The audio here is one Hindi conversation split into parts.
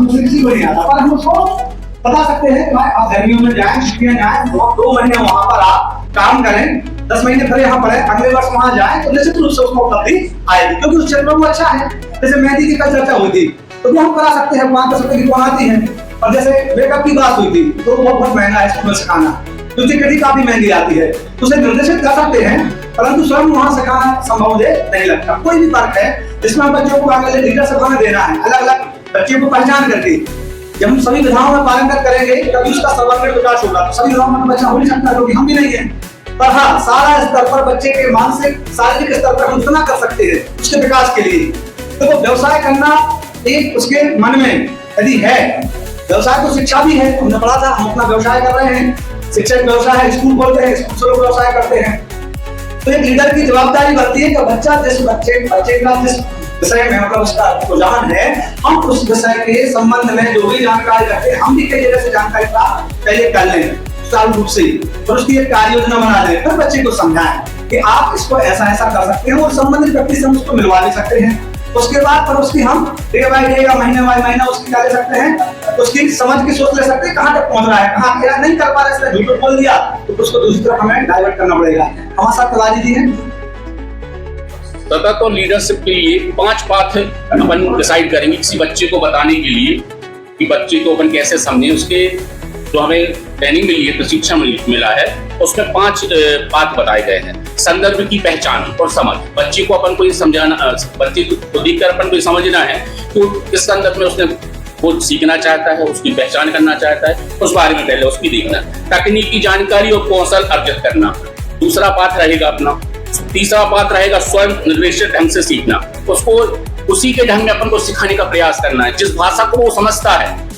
हम किसी को नहीं आता, पर हम उसको बता सकते हैं कि भाई आप गर्मियों में जाएं, छुट्टियां जाएं, 2 महीने वहां पर आप काम करें, 10 महीने फिर यहाँ पढ़े, अगले वर्ष वहां जाएं, तो निश्चित रूप से उसको उपलब्धि आएगी, क्योंकि उस क्षेत्र में वो अच्छा है। जैसे मेहंदी की कल चर्चा हुई थी, तो वो हम करा सकते हैं, वहां कर सकते हैं कि कौन आती है। और जैसे मेकअप की बात हुई थी, तो वो बहुत महंगा है स्कूल में सिखाना, क्योंकि कितनी काफी महंगी आती है, तो उसे निर्देशित कर सकते हैं, परंतु स्वयं वहां सिखाना संभव मुझे नहीं लगता। कोई भी फर्क है जिसमें हम बच्चों को आगे लीडरशिप हमें देना है, अलग अलग बच्चे को पहचान करके जब हम सभी विधाओं में पालन करेंगे तभी उसका सर्वांगीण विकास होगा। तो सभी विधाओं में बच्चा हो नहीं सकता, क्योंकि हम भी नहीं है, पर हाँ सारा स्तर पर बच्चे के मानसिक शारीरिक स्तर पर हम उतना कर सकते हैं उसके विकास के लिए। तो व्यवसाय करना एक उसके मन में यदि है, व्यवसाय तो शिक्षा भी है, हमने पढ़ा था, हम अपना व्यवसाय कर रहे हैं, शिक्षक व्यवसाय है, स्कूल खोलते हैं, स्कूल से लोग व्यवसाय करते हैं। तो एक लीडर की जवाबदारी बनती है कि बच्चा जिस बच्चे का जिस विषय में मतलब उसका रुझान है, हम उस विषय के संबंध में जो भी जानकारी रखते हैं, हम भी कई जगह से जानकारी प्राप्त पहले कर लें सुचारू रूप से, और उसकी एक कार्य योजना बना लें, फिर बच्चे को समझाएं कि आप इसको ऐसा ऐसा कर सकते हैं, और संबंधित व्यक्ति से हम उसको मिलवा भी सकते हैं। उसके बाद पर उसकी हम डे बाय डे या महीने बाय महीना उसकी क्या ले सकते हैं, उसकी समझ की सोच ले सकते हैं, कहाँ तक पहुंच रहा है, कहाँ क्या नहीं कर पा रहा है, इसने झूठ बोल दिया तो उसको दूसरी तरफ हमें डाइवर्ट करना पड़ेगा। हमारे साथ तिवारी जी हैं। सतत और लीडरशिप के लिए 5 पाथ अपन डिसाइड करेंगे किसी बच्चे को बताने के लिए कि बच्चे को अपन कैसे समझें। उसके जो हमें ट्रेनिंग मिली है, प्रशिक्षण मिला है, उसमें 5 पाथ बताए गए हैं। संदर्भ की पहचान और समझ, बच्चे को अपन को ये समझाना, बच्चे को देखकर अपन को समझना है कि किस संदर्भ में उसने वो सीखना चाहता है, उसकी पहचान करना चाहता है, उस बारे में पहले उसकी देखना। तकनीकी जानकारी और कौशल अर्जित करना दूसरा पाठ रहेगा अपना। तीसरा पाठ रहेगा स्वयं निर्देशित ढंग से सीखना, उसको उसी के ढंग में अपन को सिखाने का प्रयास करना है। जिस भाषा को वो समझता है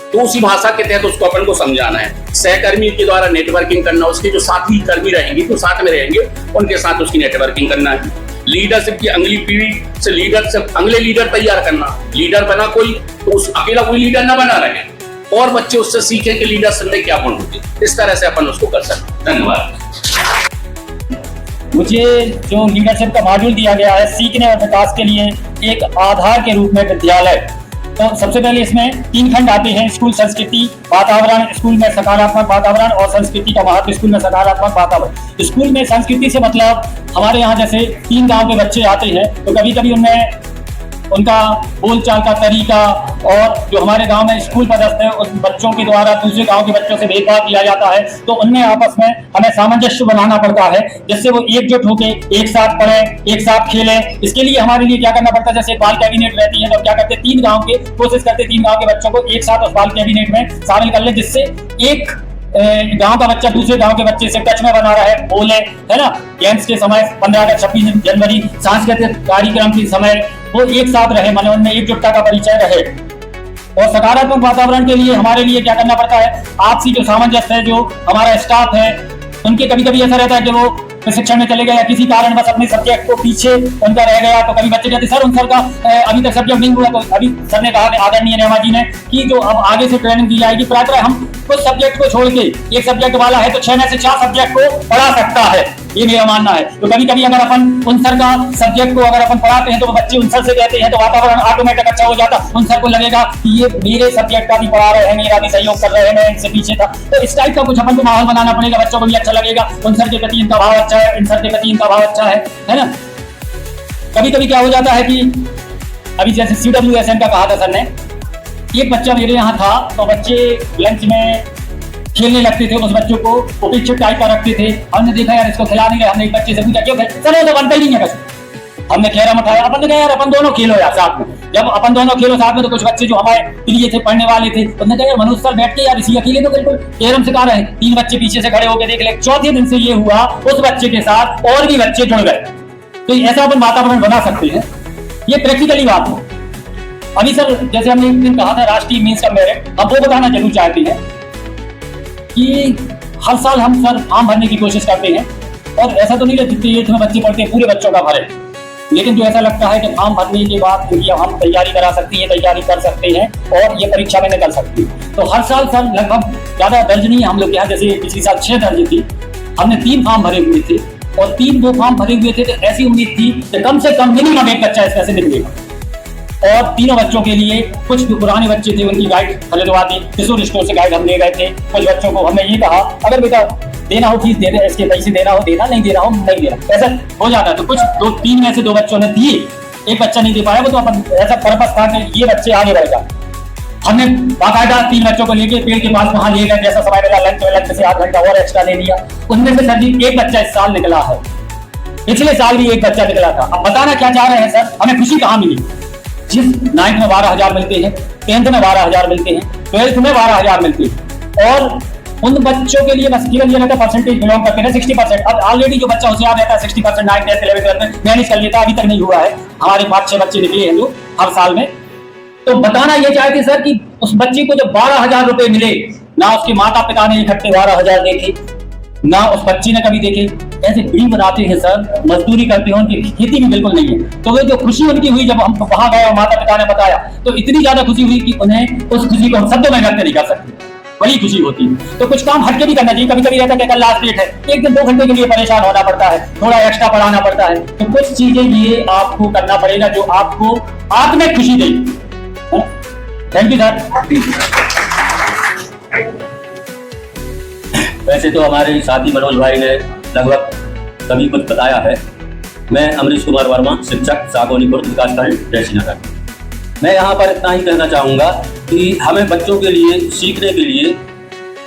तो उसी भाषा के तहत उसको अपन को समझाना है। सहकर्मी के द्वारा नेटवर्किंग करना, उसके जो साथी कर्मी रहेंगे तो साथ में रहेंगे, उनके साथ उसकी नेटवर्किंग करना है। लीडरशिप की अगली पीढ़ी से अगले लीडर तैयार करना। लीडर बना कोई तो उस अकेला कोई लीडर ना बना रहे, और बच्चे उससे सीखें कि लीडरशिप में क्या गुण होते हैं। इस तरह से अपन उसको कर सकते हैं। धन्यवाद। मुझे जो लीडरशिप का मॉड्यूल दिया गया है सीखने और विकास के लिए एक आधार के रूप में विद्यालय, तो सबसे पहले इसमें 3 खंड आते हैं। स्कूल संस्कृति वातावरण, स्कूल में सकारात्मक वातावरण, और संस्कृति का महत्व, स्कूल में सकारात्मक वातावरण। स्कूल में संस्कृति से मतलब हमारे यहाँ जैसे 3 गांव के बच्चे आते हैं, तो कभी कभी उनमें उनका बोलचाल का तरीका, और जो हमारे गांव में स्कूल पदस्थ है उस बच्चों के द्वारा दूसरे गांव के बच्चों से भेदभाव किया जाता है, तो उनमें आपस में हमें सामंजस्य बनाना पड़ता है, जिससे वो एकजुट होकर एक साथ पढ़ें, एक साथ खेलें। इसके लिए हमारे लिए क्या करना पड़ता है, जैसे बाल कैबिनेट रहती है, तो क्या करते हैं 3 गांव के कोशिश करते 3 गांव के बच्चों को एक साथ उस बाल कैबिनेट में शामिल कर ले, जिससे एक गांव का बच्चा दूसरे गांव के बच्चे से टच में बना रहा है, बोले, है ना। गेम्स के समय 15 अगस्त 26 जनवरी सांस्कृतिक कार्यक्रम के समय वो एक साथ रहे, मन उनमें एकजुटता का परिचय रहे। और सकारात्मक वातावरण के लिए हमारे लिए क्या करना पड़ता है, आपसी जो सामंजस्य है, जो हमारा स्टाफ है उनके कभी कभी ऐसा रहता है कि वो प्रशिक्षण में चले गए या किसी कारण बस अपने सब्जेक्ट को पीछे उनका रह गया, तो कभी बच्चे कहते सर उन सर का अभी तक सब्जेक्ट नहीं हुआ, तो अभी सर ने कहा आदरणीय नेमा जी ने कि जो अब आगे से ट्रेनिंग दी जाएगी, प्रायः हम कुछ सब्जेक्ट को छोड़ के, एक सब्जेक्ट वाला है तो 6 में से 4 सब्जेक्ट को पढ़ा सकता है, ये मेरा मानना है। तो कभी कभी अगर अपन उन सर का सब्जेक्ट को अगर अपन पढ़ाते हैं तो बच्चे उन सर से कहते हैं, तो वातावरण ऑटोमेटिक अच्छा हो जाता, उन सर को लगेगा कि ये मेरे सब्जेक्ट का भी पढ़ा रहे हैं, मेरा भी सहयोग कर रहे हैं, मैं इनसे पीछे था। तो इस टाइप का कुछ अपन को माहौल बनाना पड़ेगा, बच्चों को भी अच्छा लगेगा, उन सर के प्रति इनका भाव अच्छा है, इन सर के प्रति इनका भाव अच्छा है ना। कभी कभी क्या हो जाता है कि अभी जैसे CWSN का कहा था सर ने, एक बच्चा मेरे यहाँ था, तो बच्चे लंच में खेलने लगते थे, उस बच्चों को उपेक्षित टाइप का रखते थे। हमने देखा यार इसको खिला नहीं रहे, हमने एक बच्चे से पूछा क्यों सर, वो तो बनता ही नहीं है बस। हमने कैरम उठाया, अपन ने कहा यार अपन दोनों खेलो यार साथ में। जब अपन दोनों खेलो साथ में, तो कुछ बच्चे जो हमारे प्रिय थे, पढ़ने वाले थे, उन्होंने कहा यार मनोज सर बैठ के यार इसी अकेले तो बिल्कुल कैरम सिखा रहे हैं। 3 बच्चे पीछे से खड़े होकर देख ले। चौथे दिन से ये हुआ, उस बच्चे के साथ और भी बच्चे जुड़ गए। तो ऐसा अपन वातावरण बना सकते हैं, ये प्रैक्टिकली बात है। अभी सर जैसे हमने एक दिन कहा था राष्ट्रीय मीन्स का मेरिट, अब वो बताना जरूर चाहते हैं कि हर साल हम सर फॉर्म भरने की कोशिश करते हैं, और ऐसा तो नहीं है जितने एज में बच्चे पढ़ते हैं पूरे बच्चों का भरे, लेकिन जो ऐसा लगता है कि फॉर्म भरने के बाद क्योंकि हम तैयारी करा सकते हैं, तैयारी कर सकते हैं और ये परीक्षा में निकल सकती है। तो हर साल सर लगभग ज़्यादा दर्ज नहीं है हम लोग के यहाँ, जैसे पिछले साल 6 दर्ज थी, हमने 3 फॉर्म भरे हुए थे, और 3 2 फॉर्म भरे हुए थे, तो ऐसी उम्मीद थी कि कम से कम मिनिमम एक बच्चा इसमें से निकलेगा। और तीनों बच्चों के लिए कुछ जो पुराने बच्चे थे उनकी गाइड खरीदवा दी, किशोर स्टोर से गाइड हम ले गए थे। कुछ बच्चों को हमने ये कहा अगर बेटा देना हो फीस दे दे, इसके पैसे देना हो देना, नहीं देना हो नहीं देना, ऐसा हो जाता। तो कुछ तीन में से 2 बच्चों ने दिए, एक बच्चा नहीं दे पाया, वो तो अपन ऐसा पर्पस था कि ये बच्चे आगे बढ़ जाए। हमने बाकायदा 3 बच्चों को लेके पेड़ के पास वहां ले गए, जैसा समय मिला लंच से 8 घंटा और एक्स्ट्रा ले लिया। उनमें से सर जी एक बच्चा इस साल निकला है, पिछले साल भी एक बच्चा निकला था। अब बताना क्या चाह रहे हैं सर, हमें खुशी कहाँ मिली? जिस 9th में 12,000 मिलते हैं, 10th में 12,000 मिलते हैं, 12th में 12,000 मिलते हैं, और उन बच्चों के लिए बस केवल ये रहता परसेंटेज बिलोंग करते हैं 60%। अब ऑलरेडी जो बच्चा होशियार रहता है 60% 9th 10th 11th 12th में मैनेज कर लेता, अभी तक नहीं हुआ है। हमारे 5-6 बच्चे निकले हैं जो हर साल में। तो बताना ये चाहते सर कि उस बच्चे को जब 12,000 रुपए मिले, ना उसके माता पिता ने इकट्ठे 12,000 देखे, ना उस बच्ची ने कभी देखे, ऐसे बिल बनाते हैं सर, मजदूरी करते हैं, उनकी खेती भी बिल्कुल नहीं है। तो वो जो खुशी उनकी हुई जब हम वहां गए और माता पिता ने बताया, तो इतनी ज्यादा खुशी हुई कि उन्हें उस खुशी को हम शब्दों में व्यक्त नहीं कर सकते, बड़ी खुशी होती है। तो कुछ काम हटके भी करना चाहिए। कभी कभी रहता है कि कल लास्ट डेट है, 1 दिन 2 घंटे के लिए परेशान होना पड़ता है, थोड़ा एक्स्ट्रा पढ़ाना पड़ता है, तो कुछ चीजें ये आपको करना पड़ेगा जो आपको आत्मिक खुशी देगी। Thank you sir. वैसे तो हमारे साथी मनोज भाई ने लगभग सभी कुछ बताया है। मैं अमरीश कुमार वर्मा, शिक्षक, सागौनीपुर विकासखंड जयश्रीनगर। मैं यहाँ पर इतना ही कहना चाहूँगा कि हमें बच्चों के लिए सीखने के लिए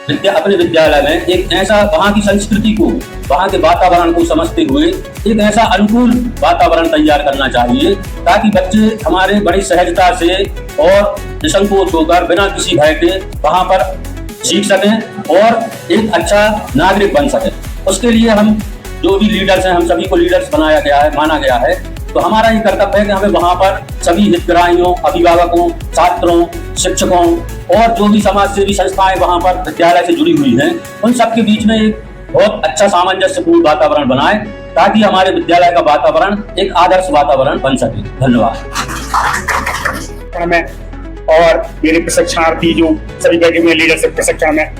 अपने विद्यालय में एक ऐसा वहाँ की संस्कृति को, वहाँ के वातावरण को समझते हुए एक ऐसा अनुकूल वातावरण तैयार करना चाहिए ताकि बच्चे हमारे बड़ी सहजता से और निसंकोच होकर बिना किसी भय के वहाँ पर सीख सकें और एक अच्छा नागरिक बन सकें। उसके लिए हम जो भी लीडर्स हैं, हम सभी को लीडर्स बनाया गया है, माना गया है। तो हमारा ये कर्तव्य है कि हमें वहाँ पर सभी हितग्राहियों, अभिभावकों, छात्रों, शिक्षकों और जो भी समाज सेवी संस्थाएं वहाँ पर विद्यालय से जुड़ी हुई हैं, उन सबके बीच में एक बहुत अच्छा सामंजस्यपूर्ण वातावरण बनाए ताकि हमारे विद्यालय का वातावरण एक आदर्श वातावरण बन सके। धन्यवाद। और मेरे प्रशिक्षणार्थी जो सभी बैठे हुए लीडरशिप प्रशिक्षण में,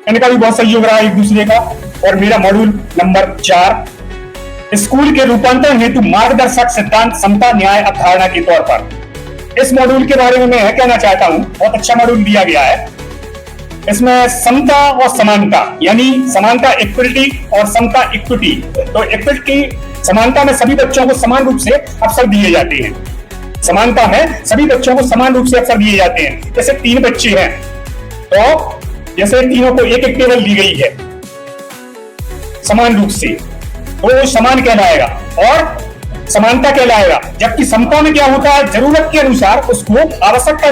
इनका भी बहुत सहयोग रहा एक दूसरे का। और मेरा मॉड्यूल नंबर 4, स्कूल के रूपांतरण हेतु मार्गदर्शक सिद्धांत समता न्याय अवधारणा के तौर पर। इस मॉड्यूल के बारे में मैं कहना चाहता हूं, बहुत अच्छा मॉड्यूल दिया गया है। इसमें समता और समानता, यानी समानता इक्विटी और समता इक्विटी। तो इक्विटी, समानता में सभी बच्चों को समान रूप से अवसर दिए जाते हैं। समानता में सभी बच्चों को समान रूप से अवसर दिए जाते हैं। जैसे 3 बच्चे हैं तो जैसे तीनों को एक टेबल दी गई है समान रूप से, तो वो समान कहलाएगा और समानता कहलाएगा। जबकि समता में क्या होता है, जरूरत के अनुसार उसको, आवश्यकता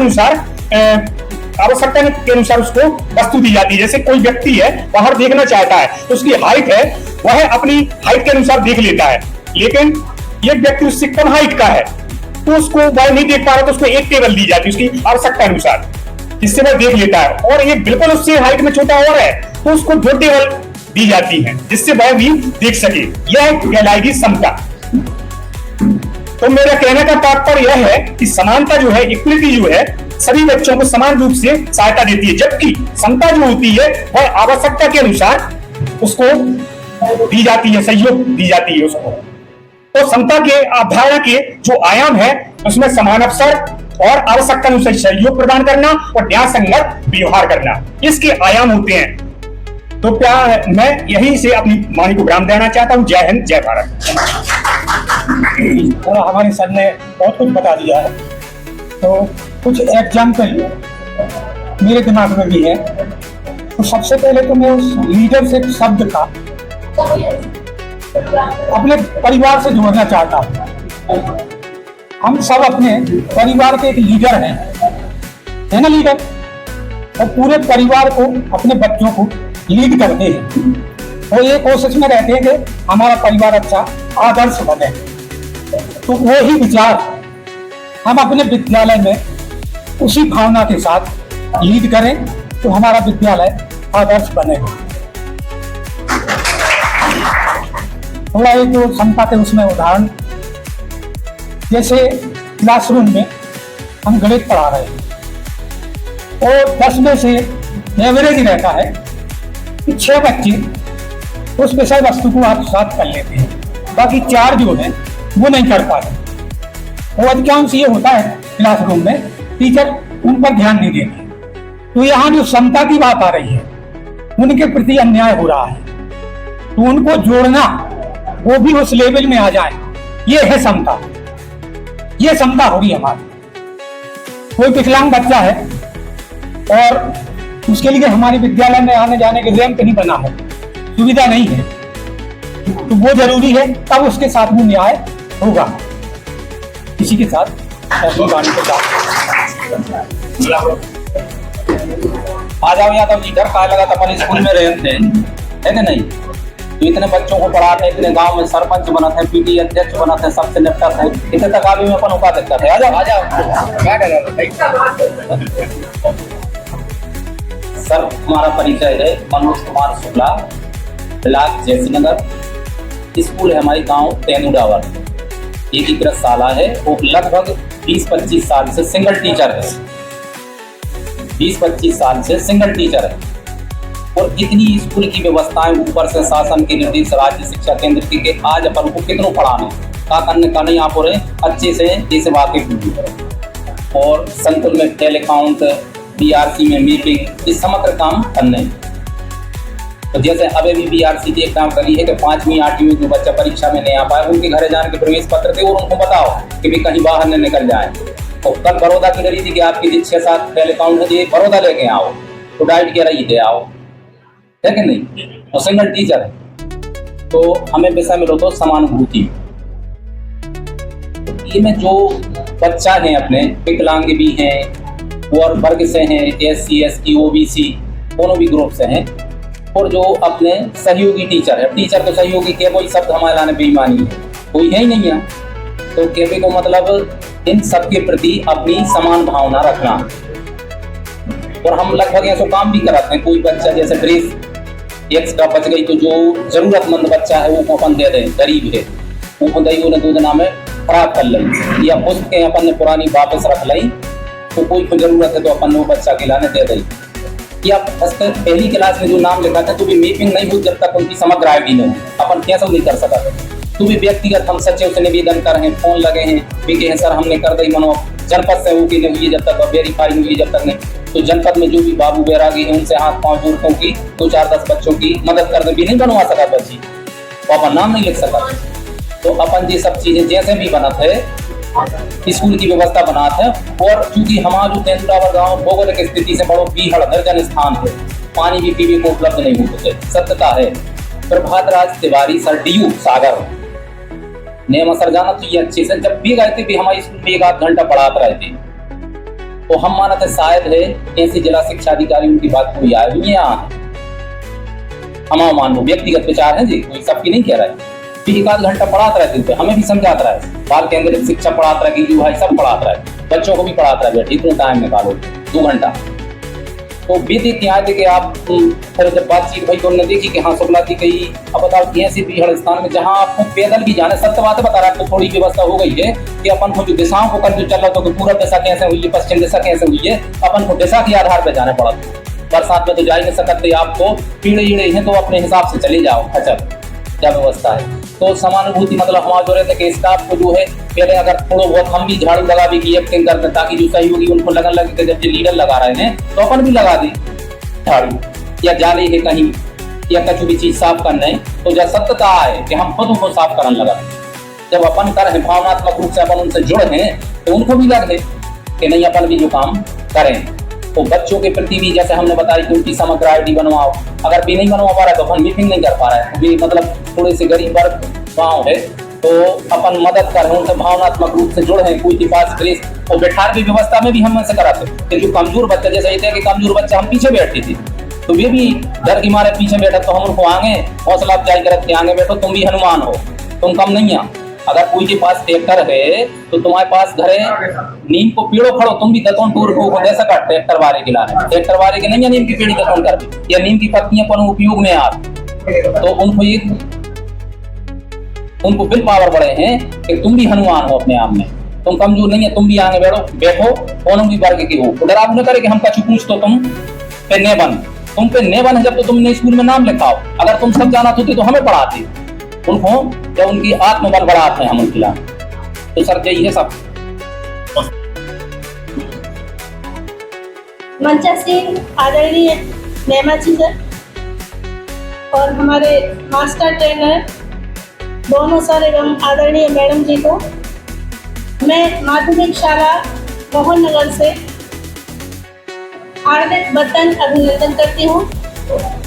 के अनुसार उसको वस्तु दी जाती है। जैसे कोई व्यक्ति है, बाहर देखना चाहता है तो उसकी हाइट है, वह अपनी हाइट के अनुसार देख लेता है। लेकिन एक व्यक्ति उससे कम हाइट का है तो उसको वह नहीं देख पा रहा, तो उसको एक टेबल दी जाती है उसकी आवश्यकता अनुसार, जिससे वह देख लेता है। और ये बिल्कुल उससे हाइट में छोटा और है तो उसको 2 टेबल दी जाती है जिससे वह भी देख सके। यह कहलाएगी समता। तो मेरा कहने का तात्पर्य यह है कि समानता जो है, इक्विटी जो है, सभी बच्चों को समान रूप से सहायता देती है। जबकि समता जो होती है वह आवश्यकता के अनुसार उसको दी जाती है, सहयोग दी जाती है उसको। तो समता के अवधारणा के जो आयाम है उसमें समान अवसर और आवश्यकता अनुसार सहयोग प्रदान करना और न्याय संगत व्यवहार करना, इसके आयाम होते हैं। तो क्या मैं यहीं से अपनी वाणी को विराम देना चाहता हूँ। जय हिंद, जय भारत। और हमारे सर ने बहुत कुछ बता दिया है, तो कुछ एग्जाम्पल मेरे दिमाग में भी है। तो सबसे पहले तो मैं उस लीडरशिप शब्द का अपने परिवार से जोड़ना चाहता हूँ। हम सब अपने परिवार के एक लीडर हैं, है ना लीडर? और पूरे परिवार को, अपने बच्चों को लीड करते हैं। वो ये कोशिश में रहते हैं कि हमारा परिवार अच्छा आदर्श बने। तो वो ही विचार हम अपने विद्यालय में उसी भावना के साथ लीड करें तो हमारा विद्यालय आदर्श बनेगा। थोड़ा एक जो समता के उसमें उदाहरण, जैसे क्लासरूम में हम गणित पढ़ा रहे हैं और 10 में से एवरेज रहता है कि 6 बच्चे उस विषय वस्तु को आत्मसात कर लेते हैं, बाकी 4 जो है वो नहीं कर पाते। और अधिकांश ये होता है क्लासरूम में टीचर उन पर ध्यान नहीं देते। तो यहाँ जो समता की बात आ रही है, उनके प्रति अन्याय हो रहा है, तो उनको जोड़ना, वो भी उस लेवल में आ जाए, ये है समता। ये समता होगी हमारी। कोई विकलांग बच्चा है और उसके लिए हमारे विद्यालय में आने जाने के रैंप नहीं बना है, सुविधा नहीं है, तो वो जरूरी है, तब उसके साथ में न्याय होगा। इसी के साथ अपनी वाणी को आ जाओ यादव जी, घर का लगा था अपन स्कूल में रहते हैं, है कि नहीं? तो इतने बच्चों को पढ़ाते, इतने गांव में सरपंच बना थे, पीटी अध्यक्ष बना थे, सबसे निपटा थे, इतने तक आगे में अपन उपाध्यक्ष थे। आ जाओ सर, हमारा परिचय है मनोज कुमार शुक्ला, ब्लॉक जयसीनगर। स्कूल है हमारी गांव तेनुडावर, एकीकृत शाला है। वो लगभग 20-25 साल से सिंगल टीचर है, 20-25 साल से सिंगल टीचर है। और इतनी स्कूल की व्यवस्थाएं ऊपर से शासन के निर्देश, राज्य शिक्षा केंद्र के आज अपन को कितनों पढ़ाने का करने का नहीं आप रहे अच्छे से जैसे वाकिफ हुई। और संकुल में टेल अकाउंट, बीआरसी में मीटिंग, इस समग्र काम करने। तो जैसे अभी भी बीआरसी की एक काम करी है कि 5वीं 8वीं जो बच्चा परीक्षा में नहीं आ पाए, उनके घरे जाने के प्रवेश पत्र थे और उनको बताओ कि भी कहीं बाहर न निकल जाए। तो कल बड़ौदा की डरी थी कि आपकी जो 6-7 टेल अकाउंट है जी बड़ौदा लेके आओ, तो डाइट कह रही थे आओ, है कि नहीं? और सिंगल टीचर है, तो हमें विषय मिलो तो समानुभूति। ये में जो बच्चा है अपने विकलांग भी हैं और वर्ग से हैं, SC ST OBC दोनों भी ग्रुप से हैं। और जो अपने सहयोगी टीचर है, टीचर तो सहयोगी के कोई शब्द हमारे लाने बेईमानी है, कोई है ही नहीं है। तो कहने को मतलब इन सबके प्रति अपनी समान भावना रखना। और हम लगभग ऐसा काम भी कराते हैं, कोई बच्चा जैसे ड्रेस एक्स्ट्रा बच गई तो जो जरूरतमंद बच्चा है वो अपन दे दें, गरीब है वो दही उन्हें 2 दिना में खराब कर ली, या पुस्तकें अपन ने पुरानी वापस रख ली, तो कोई को जरूरत है तो अपन वो बच्चा के लाने दे दें। या पहली क्लास में जो नाम लिखा था तो भी मैपिंग नहीं हुई जब तक उनकी समग्र आईडी नहीं, अपन कैसे नहीं कर सका। तो भी व्यक्तिगत हम सचिव से निवेदन कर हैं, फोन लगे हैं, भी कहे सर हमने कर दी मनो, जनपद से होगी नहीं हुई जब तक, वेरीफाई नहीं हुई जब तक नहीं। तो जनपद में जो भी बाबू बैरागी है उनसे हाथ पांव जोड़ों की 2-4-10 बच्चों की मदद करने भी नहीं बनवा सका बच्ची, तो अपन नाम नहीं लिख सका। तो अपन ये सब चीजें जैसे भी बनाते स्कूल की व्यवस्था बनाते हैं। और चूंकि हमारा जो तेंदुलावर गाँव भौगोलिक स्थिति से बड़ो बीहड़ निर्जन स्थान है, पानी भी पीने को उपलब्ध नहीं होते, सत्यता है। प्रभात राज तिवारी सर DU सागर ने सर जाना तो ये अच्छे से जब भी गए थे भी हमारे स्कूल में 1-8 घंटा पढ़ाते रहे थे। तो हम माना थे शायद है ऐसे जिला शिक्षा अधिकारी उनकी बात कोई आए हुई है यहाँ, हम मानो व्यक्तिगत विचार है जी, कोई सबकी नहीं कह रहा है। फिर 1-8 घंटा पढ़ाते रहते थे, हमें भी समझाता रहे, बाल केंद्रित शिक्षा पढ़ाता रहे, गिल्लू भाई सब पढ़ाता रहे, बच्चों को भी पढ़ाता रहे, बैठे इतना टाइम निकालो 2 घंटा। तो वे देख के आए थे कि आप फिर जब बातचीत भाई तो उन्होंने देखी कि हाँ शुक्ला जी कही अब बताओ ऐसी भीड़ स्थान में जहाँ आपको पैदल भी जाने, सत्य बात बता रहा है, तो थोड़ी व्यवस्था हो गई है कि अपन को जो दिशाओं को कर जो चल रहा था कि पूर्व दिशा कैसे हुई है, पश्चिम दिशा कैसे हुई है, अपन को दिशा के आधार पर जाना पड़ा। बरसात में तो जा ही नहीं सकते, आपको कीड़े ईड़े हैं तो अपने हिसाब से चले जाओ, अच्छा क्या व्यवस्था है। तो समानुभूति मतलब हमारा जो रहता है कि स्टाफ को जो है पहले अगर थोड़ा बहुत हम भी झाड़ू लगा भी की एक्टिंग करते हैं, ताकि जो सहयोगी उनको लगन लगे कि जब ये लीडर लगा रहे हैं तो अपन भी लगा दी झाड़ू, या जाले है कहीं या कछु भी चीज साफ करने, तो जब सत्यता आए कि हम खुद उनको साफ करने लगा, जब अपन कर हैं भावनात्मक रूप से अपन उनसे जुड़े हैं तो उनको भी लगे कि नहीं अपन भी जो काम करें। तो बच्चों के प्रति भी जैसे हमने बताया कि उनकी समग्र आईडी बनवाओ, अगर भी नहीं बनवा पा रहा है तो अपन मीटिंग नहीं कर पा रहा है, भी मतलब थोड़े से गरीब वर्ग गाँव है तो अपन मदद कर रहे हैं, उनसे भावनात्मक रूप से जुड़े हैं, कोई के पास ड्रेस और बैठार की व्यवस्था में भी हम ऐसे कराते हैं कि जो कमजोर बच्चा, जैसे ये कि कमजोर बच्चा हम पीछे बैठते थे तो वे भी डर की मारे पीछे बैठे, तो हम उनको आगे हौसला अफजाई कर रखे, आगे बैठो तुम भी हनुमान हो, तुम कम नहीं है। अगर कोई के पास ट्रैक्टर है तो तुम्हारे पास घरे नीम को पेड़ो खड़ो, तुम भी दतौन टूर को दे सका ट्रैक्टर वाले के लाने, ट्रैक्टर वाले के नहीं है नीम की पेड़ी दतौन कर, या नीम की पत्तियां पर उपयोग में आ, तो उनको ये उनको विल पावर बड़े हैं कि तुम भी हनुमान हो अपने आप में, तुम कमजोर नहीं है, तुम भी आगे बैठो कौन भी वर्ग के हो, डराव न करे कि हम कछु पूछ तो तुम पे ने बन, तुम पे ने बन है जब तो तुमने स्कूल में नाम लिखाओ, अगर तुम सब जाना तो हमें पढ़ाते उनको, जब उनकी आत्मबल बढ़ाते हैं हम उनके लिए। तो सर यही है सब। मंचासीन आदरणीय नेमा जी सर और हमारे मास्टर ट्रेनर दोनों सर एवं आदरणीय मैडम जी को मैं माध्यमिक शाला मोहन नगर से हार्दिक बंधन अभिनंदन करती हूँ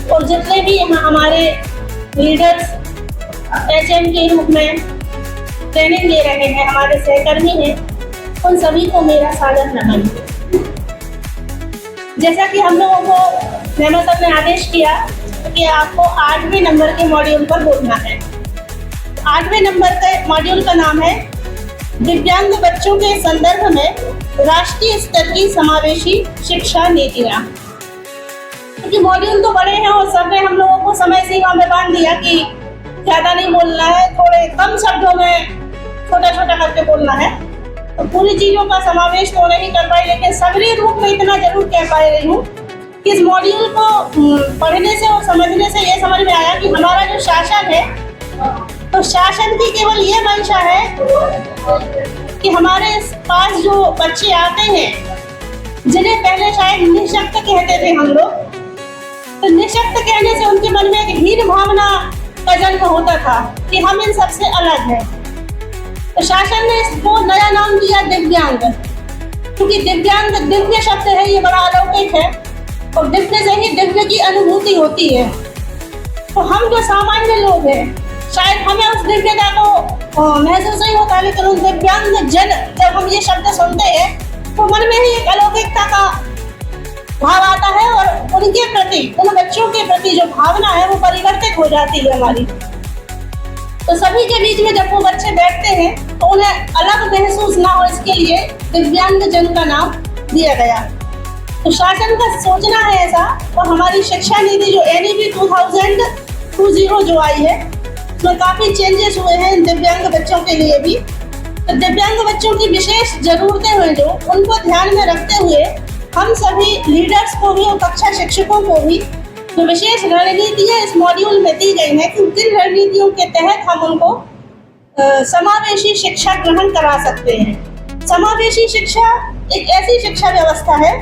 और जितने भी यहाँ हमारे लीडर्स HM के रूप में ट्रेनिंग ले रहे हैं, हमारे सहकर्मी हैं, उन सभी को मेरा सादर नमन। जैसा कि हम लोगों को नेमा सर ने आदेश किया कि आपको 8वें नंबर के मॉड्यूल पर बोलना है। 8वें नंबर के मॉड्यूल का नाम है दिव्यांग बच्चों के संदर्भ में राष्ट्रीय स्तर की समावेशी शिक्षा नीतियाँ। क्योंकि मॉड्यूल तो बड़े हैं और सर ने हम लोगों को समय सीमा में बांध दिया कि ज़्यादा नहीं बोलना है, थोड़े कम शब्दों में छोटा छोटा करके बोलना है। तो पूरी चीज़ों का समावेश तो नहीं कर पाई, लेकिन सगरी रूप में इतना जरूर कह पा रही हूँ कि इस मॉड्यूल को पढ़ने से और समझने से ये समझ में आया कि हमारा जो शासन है, तो शासन की केवल ये मंशा है कि हमारे पास जो बच्चे आते हैं, जिन्हें पहले शायद निःशक्त कहते थे हम लोग, तो निःशक्त कहने से उनके मन में एक हीन भावना का जन्म होता था कि हम इन सबसे अलग हैं। तो शासन ने इसको नया नाम दिया दिव्यांग, क्योंकि दिव्यांग दिव्य शब्द है, ये बड़ा अलौकिक है और दिव्य से ही दिव्य की अनुभूति होती है। तो हम जो सामान्य लोग हैं, शायद हमें उस दिव्यता को महसूस नहीं होता, लेकिन उन दिव्यांग जन जब हम ये शब्द सुनते हैं तो मन में ही एक अलौकिकता का भाव आता है और उनके प्रति, उन बच्चों के प्रति जो भावना है वो परिवर्तित हो जाती है हमारी। तो सभी के बीच में जब वो बच्चे बैठते हैं तो उन्हें अलग महसूस ना हो, इसके लिए दिव्यांग जन का नाम दिया गया। तो शासन का सोचना है ऐसा, और हमारी शिक्षा नीति जो NEP 2020 जो आई है, उसमें काफ़ी चेंजेस हुए हैं दिव्यांग बच्चों के लिए भी। तो दिव्यांग बच्चों की विशेष ज़रूरतें हैं जो, उनको ध्यान में रखते हुए हम सभी लीडर्स को भी और कक्षा शिक्षकों को भी जो विशेष रणनीतियाँ इस मॉड्यूल में दी गई हैं कि किन रणनीतियों के तहत हम उनको समावेशी शिक्षा ग्रहण करा सकते हैं। समावेशी शिक्षा एक ऐसी शिक्षा व्यवस्था है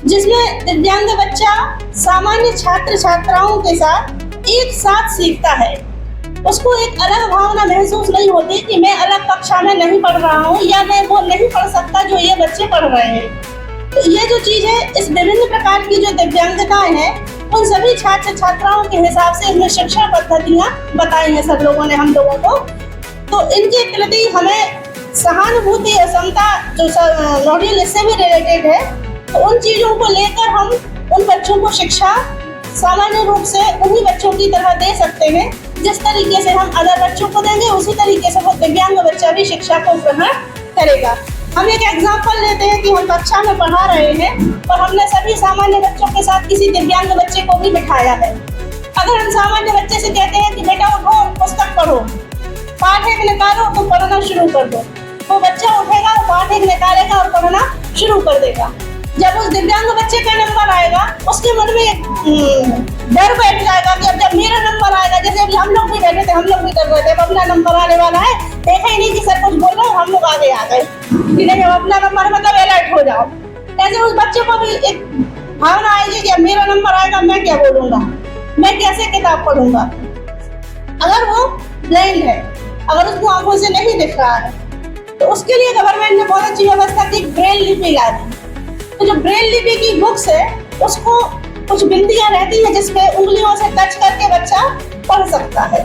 जिसमें दिव्यांग बच्चा सामान्य छात्र छात्राओं के साथ एक साथ सीखता है। उसको एक अलग भावना महसूस नहीं होती कि मैं अलग कक्षा में नहीं पढ़ रहा हूँ या मैं वो नहीं पढ़ सकता जो ये बच्चे पढ़ रहे हैं। तो ये जो चीज़ है, इस विभिन्न प्रकार की जो दिव्यांगताएं हैं, उन सभी छात्र छात्राओं के हिसाब से इसमें शिक्षा पद्धतियाँ बताई हैं सब लोगों ने हम लोगों को। तो इनके प्रति हमें सहानुभूति और समता जो मॉड्यूल इससे भी रिलेटेड है, तो उन चीज़ों को लेकर हम उन बच्चों को शिक्षा सामान्य रूप से उन्हीं बच्चों की तरह दे सकते हैं। जिस तरीके से हम अदर बच्चों को देंगे, उसी तरीके से वो दिव्यांग बच्चा भी शिक्षा को ग्रहण करेगा। हम एक एग्जाम्पल लेते हैं कि हम कक्षा में पढ़ा रहे हैं और हमने सभी सामान्य बच्चों के साथ किसी दिव्यांग बच्चे को भी बिठाया है। अगर हम सामान्य बच्चे से कहते हैं कि बेटा उठो, पुस्तक पढ़ो, पाठ एक निकालो तो पढ़ना शुरू कर दो, वो बच्चा उठेगा, पाठ एक निकालेगा और पढ़ना शुरू कर देगा। जब उस दिव्यांग बच्चे का नंबर आएगा, उसके मन में एक डर बैठ जाएगा कि अब जब मेरा नंबर आएगा, जैसे अभी हम लोग भी बैठे थे, हम लोग भी कर रहे थे, अब अपना नंबर आने वाला है, देखा ही नहीं कि सर कुछ बोल रहे हैं, हम लोग आगे आ गए, ठीक है, जब अपना नंबर मतलब अलर्ट हो जाओ। ऐसे उस बच्चे को भी एक भावना आएगी कि अब मेरा नंबर आएगा, मैं क्या बोलूंगा, मैं कैसे किताब पढ़ूंगा। अगर वो ब्लाइंड है, अगर उसको आंखों से नहीं दिख रहा है, तो उसके लिए गवर्नमेंट ने बहुत अच्छी व्यवस्था की, ब्रेल लिपि ला दी। तो जो ब्रेल लिपि की बुक्स है, उसको कुछ बिंदियां रहती है जिसपे उंगलियों से टच करके बच्चा पढ़ सकता है।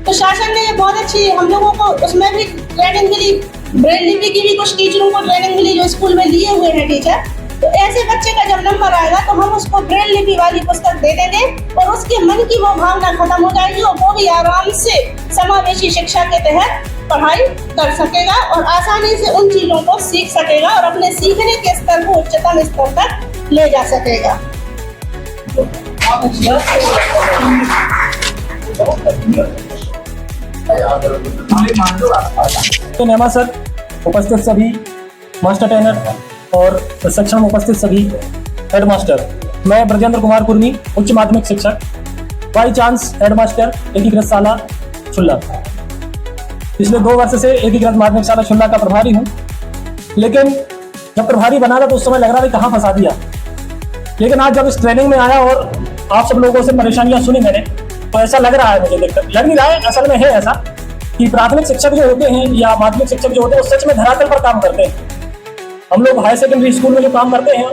तो शासन ने ये बहुत अच्छी हम लोगों को उसमें भी ट्रेनिंग मिली, ब्रेल लिपि की भी कुछ टीचरों को ट्रेनिंग मिली जो स्कूल में लिए हुए हैं टीचर। तो ऐसे बच्चे का जब नंबर आएगा तो हम उसको ब्रेल लिपि वाली पुस्तक दे देंगे और उसके मन की वो भावना खत्म हो जाएगी और वो भी आराम से समावेशी शिक्षा के तहत पढ़ाई कर सकेगा और आसानी से उन चीज़ों को सीख सकेगा और अपने सीखने के स्तर को उच्चतम स्तर तक ले जा सकेगा। तो नेमा सर, उपस्थित सभी मास्टर ट्रेनर और प्रशिक्षण में उपस्थित सभी हेडमास्टर, मैं ब्रजेंद्र कुमार कुर्मी, उच्च माध्यमिक शिक्षक, बाई चांस हेडमास्टर एकीकृत शाला शुल्ला। पिछले 2 वर्ष से एकीकृत माध्यमिक शाला शुल्ला का प्रभारी हूँ। लेकिन जब प्रभारी बना था तो उस समय लग रहा था कहाँ फंसा दिया, लेकिन आज जब इस ट्रेनिंग में आया और आप सब लोगों से परेशानियां सुनी मैंने, तो ऐसा लग रहा है, मुझे देखकर लग नहीं रहा है, असल में है ऐसा कि प्राथमिक शिक्षक जो होते हैं या माध्यमिक शिक्षक जो होते हैं वो सच में धरातल पर काम करते हैं। हम लोग हायर सेकेंडरी स्कूल में जो काम करते हैं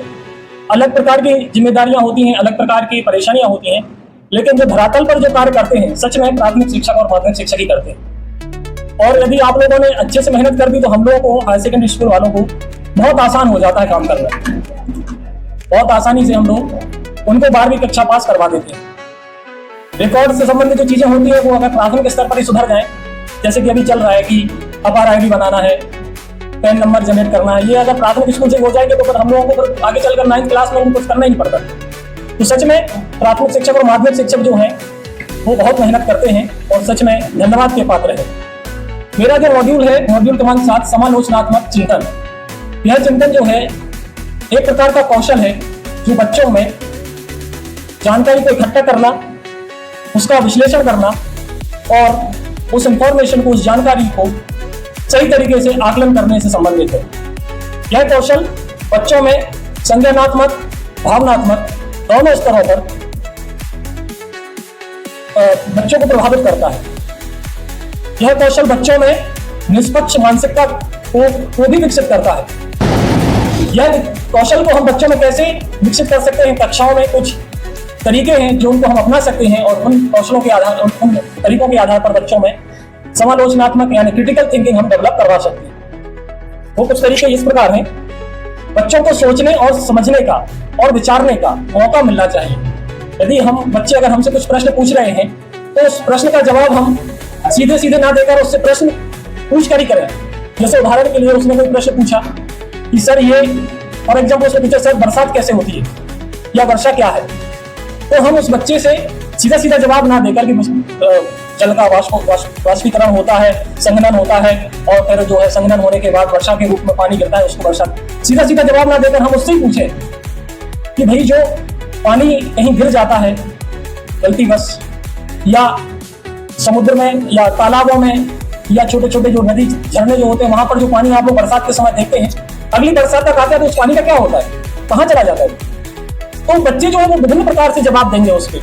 अलग प्रकार की जिम्मेदारियां होती हैं, अलग प्रकार की परेशानियां होती हैं, लेकिन जो धरातल पर जो कार्य करते हैं सच में प्राथमिक शिक्षक और माध्यमिक शिक्षक ही करते हैं। और यदि आप लोगों ने अच्छे से मेहनत कर दी तो हम लोगों को, हायर सेकेंडरी स्कूल वालों को बहुत आसान हो जाता है काम करना। बहुत आसानी से हम लोग उनको 12वीं कक्षा पास करवा देते हैं। रिकॉर्ड से संबंधित जो चीजें होती है वो अगर प्राथमिक स्तर पर ही सुधर जाए, जैसे कि अभी चल रहा है कि अपार आईडी बनाना है, पैन नंबर जनरेट करना है, ये अगर प्राथमिक स्कूल से हो जाएंगे तो फिर हम लोगों को आगे चलकर 9th क्लास में कुछ करना ही नहीं पड़ता। तो सच में प्राथमिक शिक्षक और माध्यमिक शिक्षक जो हैं वो बहुत मेहनत करते हैं और सच में धन्यवाद के पात्र है। मेरा जो मॉड्यूल है, मॉड्यूल क्रमांक 7, समालोचनात्मक चिंतन। यह चिंतन जो है एक प्रकार का कौशल है जो बच्चों में जानकारी को इकट्ठा करना, उसका विश्लेषण करना और उस इंफॉर्मेशन को, उस जानकारी को सही तरीके से आकलन करने से संबंधित है। यह कौशल बच्चों में संज्ञानात्मक, भावनात्मक दोनों स्तरों पर बच्चों को प्रभावित करता है। यह कौशल बच्चों में निष्पक्ष मानसिकता को भी विकसित करता है। यह कौशल को हम बच्चों में कैसे विकसित कर सकते हैं? कक्षाओं में कुछ तरीके हैं जो उनको हम अपना सकते हैं और उन कौशलों के आधार, उन तरीकों के आधार पर बच्चों में समालोचनात्मक यानी क्रिटिकल थिंकिंग हम डेवलप करवा सकते हैं। वो कुछ तरीके इस प्रकार हैं। बच्चों को सोचने और समझने का और विचारने का मौका मिलना चाहिए। यदि हम बच्चे अगर हमसे कुछ प्रश्न पूछ रहे हैं तो उस प्रश्न का जवाब हम सीधे सीधे ना देकर उससे प्रश्न पूछ कर ही करें। जैसे उदाहरण के लिए उसने कोई प्रश्न पूछा कि सर ये, फॉर एग्जाम्पल उसने पूछा सर बरसात कैसे होती है या वर्षा क्या है, तो हम उस बच्चे से सीधा सीधा जवाब ना देकर कि जल का वाष्पीकरण होता है, संघनन होता है और फिर जो है संघनन होने के बाद वर्षा के रूप में पानी गिरता है, उसको वर्षा, सीधा सीधा जवाब ना देकर हम उससे ही पूछे कि भाई जो पानी कहीं गिर जाता है गलतीवश या समुद्र में या तालाबों में या छोटे छोटे जो नदी झरने जो होते हैं वहां पर जो पानी आप लोग बरसात के समय देखते हैं, अगली बरसात तक आता है तो उस पानी का क्या होता है, कहाँ चला जाता है? तो बच्चे जो है वो विभिन्न प्रकार से जवाब देंगे उसके।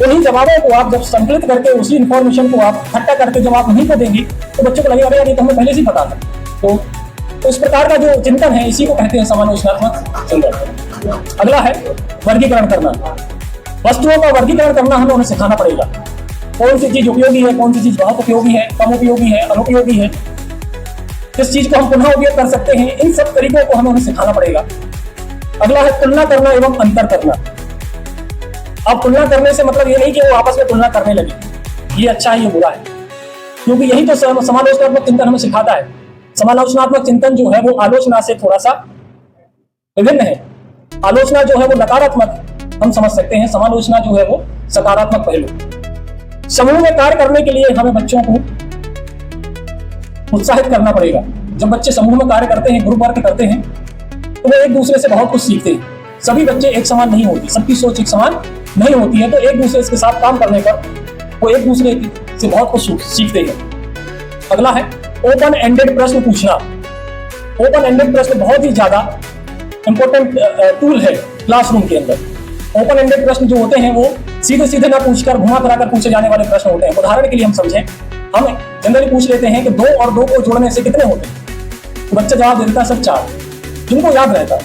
उन्हीं जवाबों को आप जब संकलित करके उसी इंफॉर्मेशन को आप इकट्ठा करके जब आप उन्हीं को देंगे तो बच्चों को लगेगा अरे ये तो हमें पहले से ही पता था। तो इस प्रकार का जो चिंतन है इसी को कहते हैं समालोचनात्मक चिंतन। अगला है वर्गीकरण करना। वस्तुओं का वर्गीकरण करना हमें उन्हें सिखाना पड़ेगा। कौन सी चीज उपयोगी है, कौन सी चीज बहुत उपयोगी है, कम उपयोगी है, अनुपयोगी है, किस चीज को हम पुनः उपयोग कर सकते हैं, इन सब तरीकों को हमें उन्हें सिखाना पड़ेगा। अगला है तुलना करना एवं अंतर करना। अब तुलना करने से मतलब ये नहीं कि वो आपस में तुलना करने लगे, ये अच्छा है ये बुरा है, क्योंकि यही तो समालोचनात्मक चिंतन हमें सिखाता है। समालोचनात्मक चिंतन जो है वो आलोचना से थोड़ा सा विभिन्न है। आलोचना जो है वो नकारात्मक हम समझ सकते हैं, समालोचना जो है वो सकारात्मक पहलू। समूह में कार्य करने के लिए हमें बच्चों को उत्साहित करना पड़ेगा। जब बच्चे समूह में कार्य करते हैं, ग्रुप वर्क करते हैं, तो वो एक दूसरे से बहुत कुछ सीखते हैं। सभी बच्चे एक समान नहीं होते, सबकी सोच एक समान नहीं होती है, तो एक दूसरे के साथ काम करने पर वो एक दूसरे से बहुत कुछ सीखते हैं। अगला है ओपन एंडेड प्रश्न पूछना। ओपन एंडेड प्रश्न बहुत ही ज्यादा इंपॉर्टेंट टूल है क्लासरूम के अंदर। ओपन एंडेड प्रश्न जो होते हैं वो सीधे सीधे ना पूछकर घुमा फिरा कर पूछे जाने वाले प्रश्न होते हैं। उदाहरण के लिए हम समझें, हम जनरली पूछ लेते हैं कि 2 और 2 को जोड़ने से कितने होते हैं, तो बच्चा जवाब दे देता है सर 4, जिनको याद रहता है।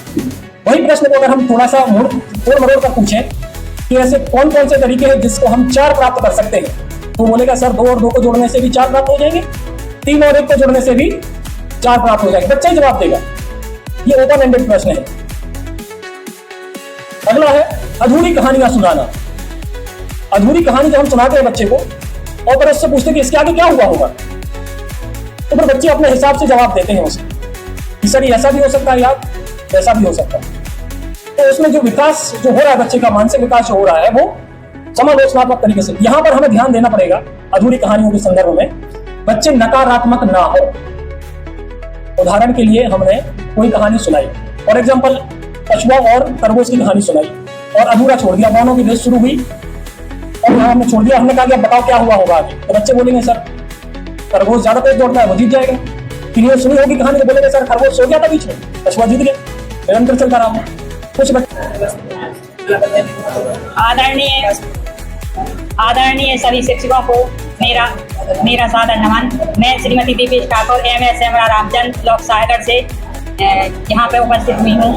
वही प्रश्न को अगर हम थोड़ा सा तोड़ मरोड़ कर पूछें कि ऐसे कौन कौन से तरीके हैं जिसको हम 4 प्राप्त कर सकते हैं, तो बोलेगा सर 2 और 2 को जोड़ने से भी 4 प्राप्त हो जाएंगे, 3 और 1 को जोड़ने से भी 4 प्राप्त हो जाएंगे। बच्चा ही जवाब देगा। ये ओपन एंडेड प्रश्न है। अगला है अधूरी कहानियां सुनाना। अधूरी कहानी जब हम सुनाते हैं बच्चे को और फिर उससे पूछते हैं कि इसके आगे क्या हुआ होगा, तो फिर बच्चे अपने हिसाब से जवाब देते हैं उसे कि सर ये ऐसा भी हो सकता है या वैसा भी हो सकता है। तो उसमें जो विकास जो हो रहा है बच्चे का, मानसिक विकास जो हो रहा है वो समालोचनात्मक तरीके से। यहाँ पर हमें ध्यान देना पड़ेगा अधूरी कहानियों के संदर्भ में, बच्चे नकारात्मक ना हो। उदाहरण के लिए हमने कोई कहानी सुनाई, फॉर एग्जाम्पल कछुआ और खरगोश की कहानी सुनाई और अधूरा छोड़ दिया, दोनों की रेस शुरू हुई और यहाँ हमने छोड़ दिया। हमने कहा कि बताओ क्या हुआ होगा आगे, तो बच्चे बोलेंगे सर खरगोश ज्यादा तेज दौड़ता है, वो जीत जाएगा। फिर ये सुनी होगी कहानी, तो बोलेंगे सर खरगोश सो गया था बीच में, कछुआ जीत गया। निरंतर चलता रहा। कुछ आदरणीय सभी शिक्षकों को मेरा सादर नमन। मैं श्रीमती दीपेश ठाकुर MS रामचंद्र ब्लॉक सागर से यहाँ पे उपस्थित हुई हूँ।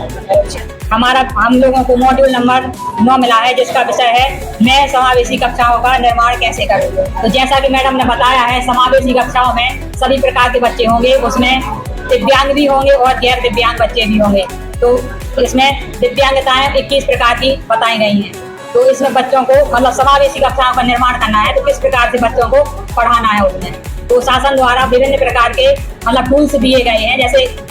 हम लोगों को मॉड्यूल नंबर 9 मिला है, जिसका विषय है मैं समावेशी कक्षाओं का निर्माण कैसे करूँ। तो जैसा कि मैडम ने बताया है, समावेशी कक्षाओं में सभी प्रकार के बच्चे होंगे, उसमें दिव्यांग भी होंगे और गैर दिव्यांग बच्चे भी होंगे। तो इसमें दिव्यांगताएं 21 प्रकार की बताई गई हैं। तो इसमें बच्चों को मतलब समावेशी कक्षाओं का निर्माण करना है, तो किस प्रकार से बच्चों को पढ़ाना है उसमें। तो शासन द्वारा विभिन्न प्रकार के मतलब टूल्स दिए गए हैं, जैसे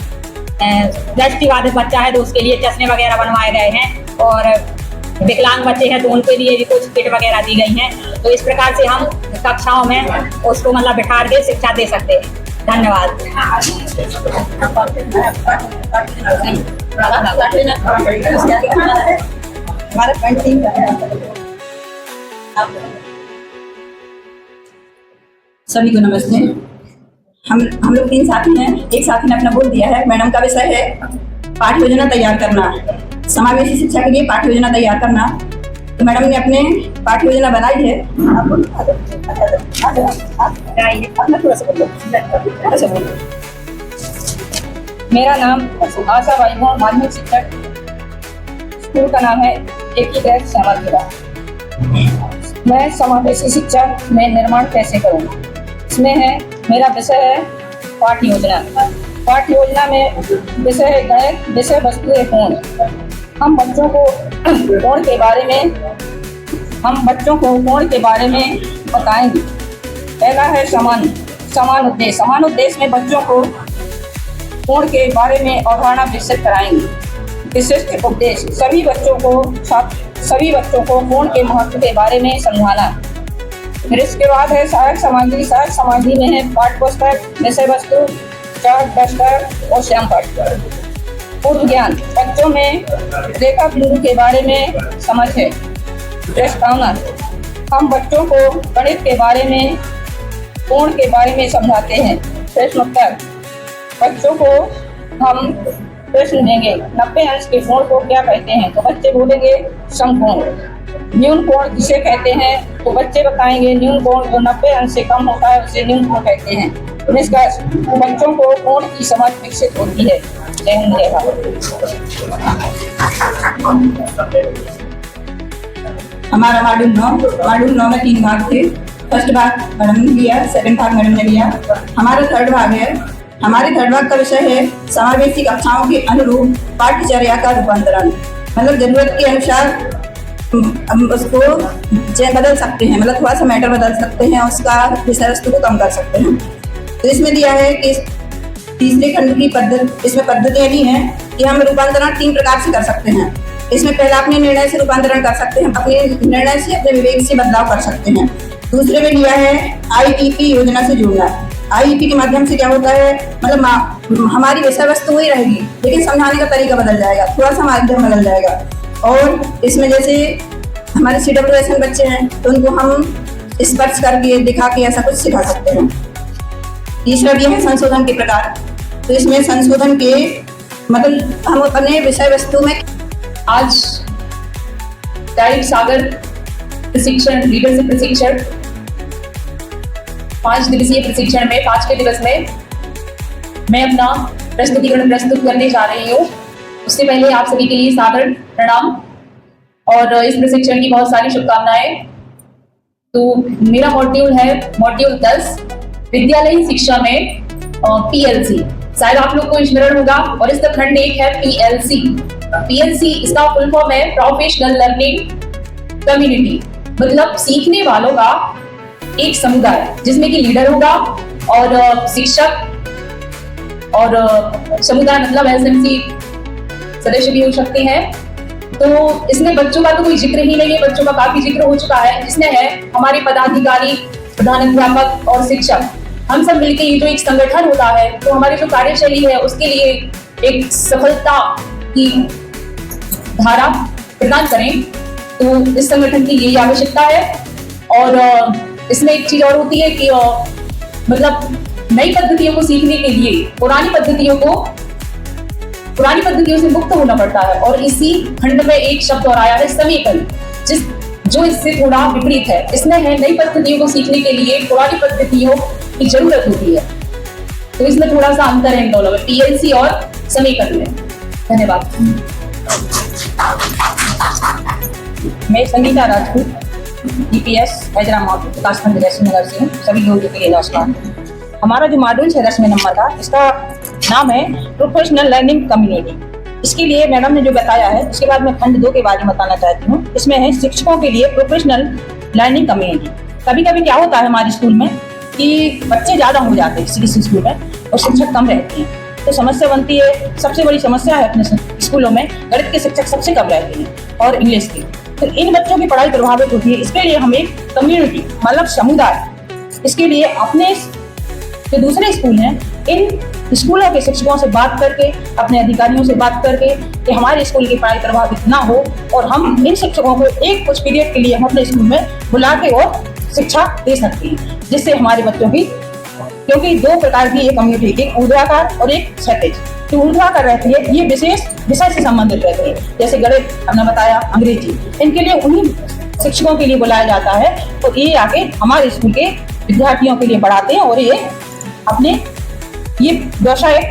दृष्टिबाधित बच्चा है तो उसके लिए चश्मे वगैरह बनवाए गए हैं, और विकलांग बच्चे हैं तो उनके लिए भी कुछ किट वगैरह दी गई हैं। तो इस प्रकार से हम कक्षाओं में उसको मतलब बिठा के शिक्षा दे सकते हैं। धन्यवाद। सभी को नमस्ते। हम लोग 3 साथी हैं। एक साथी ने अपना बोल दिया है। मैडम का विषय है पाठ्य योजना तैयार करना, समावेशी शिक्षा के लिए पाठ्य योजना तैयार करना। तो मैडम ने अपने पाठ्य योजना बनाई है। मेरा नाम आशा बाई है, माध्यमिक शिक्षक। स्कूल का नाम है एकीकृत श्यामलपुरा। मैं समावेशी शिक्षा में निर्माण कैसे करूँ, इसमें है मेरा विषय है पाठ्य योजना। पाठ्य योजना में विषय है गणित, विषय वस्तु है कोण। हम बच्चों को कोण के बारे में बताएंगे। पहला है समान उद्देश्य। समान उद्देश्य में बच्चों को कोण के बारे में अवधारणा विकसित कराएंगे। विशिष्ट उद्देश्य सभी बच्चों को कोण के महत्व के बारे में समझाना। फिर इसके बाद है सहायक सामग्री। सहायक सामग्री में है पाठ्य पुस्तक, विषय वस्तु, चार्ट, डस्टर और श्याम पाठ। पूर्व ज्ञान बच्चों में रेखा बिंदु के बारे में समझ है। प्रस्तावना हम बच्चों को गणित के बारे में, कोण के बारे में समझाते हैं। प्रश्नोत्तर बच्चों को हम प्रश्न देंगे 90 अंश के कोण को क्या कहते हैं, तो बच्चे बोलेंगे समकोण। न्यून कोण किसे कहते हैं, तो बच्चे बताएंगे न्यून कोण जो 90 अंश से कम होता है उसे न्यून कोण कहते हैं। निष्कर्ष बच्चों को कोण की समझ विकसित होती है। जय हिंद, जय भारत। हमारा मॉड्यूल 9 में 3 भाग थे। फर्स्ट भाग मैडम ने लिया, सेकंड भाग मैडम ने लिया। हमारा थर्ड भाग है। हमारे थर्ड भाग का विषय है समावेशी कक्षाओं के अनुरूप पाठ्यचर्या का रूपांतरण। मतलब जरूरत के अनुसार हम उसको बदल सकते हैं, मतलब थोड़ा सा मैटर बदल सकते हैं, उसका विषय वस्तु को कम कर सकते हैं। तो इसमें दिया है कि तीसरे खंड की पद्धति, इसमें पद्धतियाँ दी हैं कि हम रूपांतरण 3 प्रकार से कर सकते हैं। इसमें पहला अपने निर्णय से रूपांतरण कर सकते हैं, अपने निर्णय से, अपने विवेक से बदलाव कर सकते हैं। दूसरे में दिया है IEP योजना से जुड़ना। IEP के माध्यम से क्या होता है, मतलब हमारी विषय वस्तु वही रहेगी लेकिन समझाने का तरीका बदल जाएगा, थोड़ा सा माध्यम बदल जाएगा। और इसमें जैसे हमारे CWSN बच्चे हैं तो उनको हम स्पर्श करके, दिखा के ऐसा कुछ सिखा सकते हैं। तीसरा दिया है संशोधन के प्रकार। तो इसमें संशोधन के मतलब हम अपने विषय वस्तु में आज डाइट सागर प्रशिक्षण, लीडरशिप प्रशिक्षण 5 दिवसीय प्रशिक्षण में 5वें दिवस में मैं अपना प्रस्तुतिकरण प्रस्तुत करने जा रही हूँ। उससे पहले आप सभी के लिए सादर प्रणाम और इस प्रशिक्षण की बहुत सारी शुभकामनाएं। तो मेरा मॉड्यूल है मॉड्यूल 10 विद्यालयी शिक्षा में PLC। शायद आप लोग को स्मरण होगा। और इसका खंड 1 है PLC। इसका फुल फॉर्म है प्रोफेशनल लर्निंग कम्युनिटी। मतलब सीखने वालों का एक समुदाय जिसमें कि लीडर होगा और शिक्षक और समुदाय मतलब SMC सदस्य भी हो सकते हैं। तो इसमें बच्चों का तो कोई जिक्र ही नहीं है, बच्चों का काफी जिक्र हो चुका है। इसमें है हमारे पदाधिकारी, प्रधानाध्यापक और शिक्षक, हम सब मिलकर ये जो एक संगठन होता है तो हमारी जो कार्यशैली है उसके लिए एक सफलता की धारा प्रदान करें। तो इस संगठन की यही आवश्यकता है। और इसमें एक चीज और होती है कि मतलब नई पद्धतियों को सीखने के लिए पुरानी पद्धतियों को पुरानी पद्धतियों से मुक्त होना पड़ता है। और इसी खंड में एक शब्द और आया है समीकरण, जो इससे थोड़ा विपरीत है। इसमें है नई पद्धतियों को सीखने के लिए पुरानी पद्धतियों की जरूरत होती है। तो इसमें थोड़ा सा अंतर है इन दोनों में, पीएलसी और समीकरण में। धन्यवाद। मैं संगीता राजपूत ईपीएस हैदराबाद विकासखंड जैसी नगर से हूँ। सभी लोगों के लिए नमस्कार। हमारा जो मॉड्यूल है 10वें नंबर का, इसका नाम है प्रोफेशनल लर्निंग कम्युनिटी। इसके लिए मैडम ने जो बताया है, उसके बाद मैं खंड 2 के बारे में बताना चाहती हूँ। इसमें है शिक्षकों के लिए प्रोफेशनल लर्निंग कम्युनिटी। कभी कभी क्या होता है हमारे स्कूल में कि बच्चे ज़्यादा हो जाते हैं किसी स्कूल में और शिक्षक कम रहते हैं, तो समस्या बनती है। सबसे बड़ी समस्या है अपने स्कूलों में गणित के शिक्षक सबसे कम रहते हैं और इंग्लिश के, तो इन बच्चों की पढ़ाई प्रभावित होती है। इसके लिए हम एक कम्युनिटी मतलब समुदाय, इसके लिए अपने जो दूसरे स्कूल हैं इन स्कूलों के शिक्षकों से बात करके, अपने अधिकारियों से बात करके कि हमारे स्कूल की पढ़ाई प्रभावित ना हो, और हम इन शिक्षकों को एक कुछ पीरियड के लिए हम अपने स्कूल में बुला के और शिक्षा दे सकते हैं, जिससे हमारे बच्चों की, क्योंकि 2 प्रकार की ये कम्युनिटी, एक ऊर्ध्वाधर और एक क्षैतिज। जो ऊर्ध्वाधर रहती है ये विशेष विषय से संबंधित रहती है, जैसे गणित हमने बताया, अंग्रेजी, इनके लिए उन्हीं शिक्षकों के लिए बुलाया जाता है और ये आके हमारे स्कूल के विद्यार्थियों के लिए पढ़ाते हैं और ये अपने ये व्यवसायिक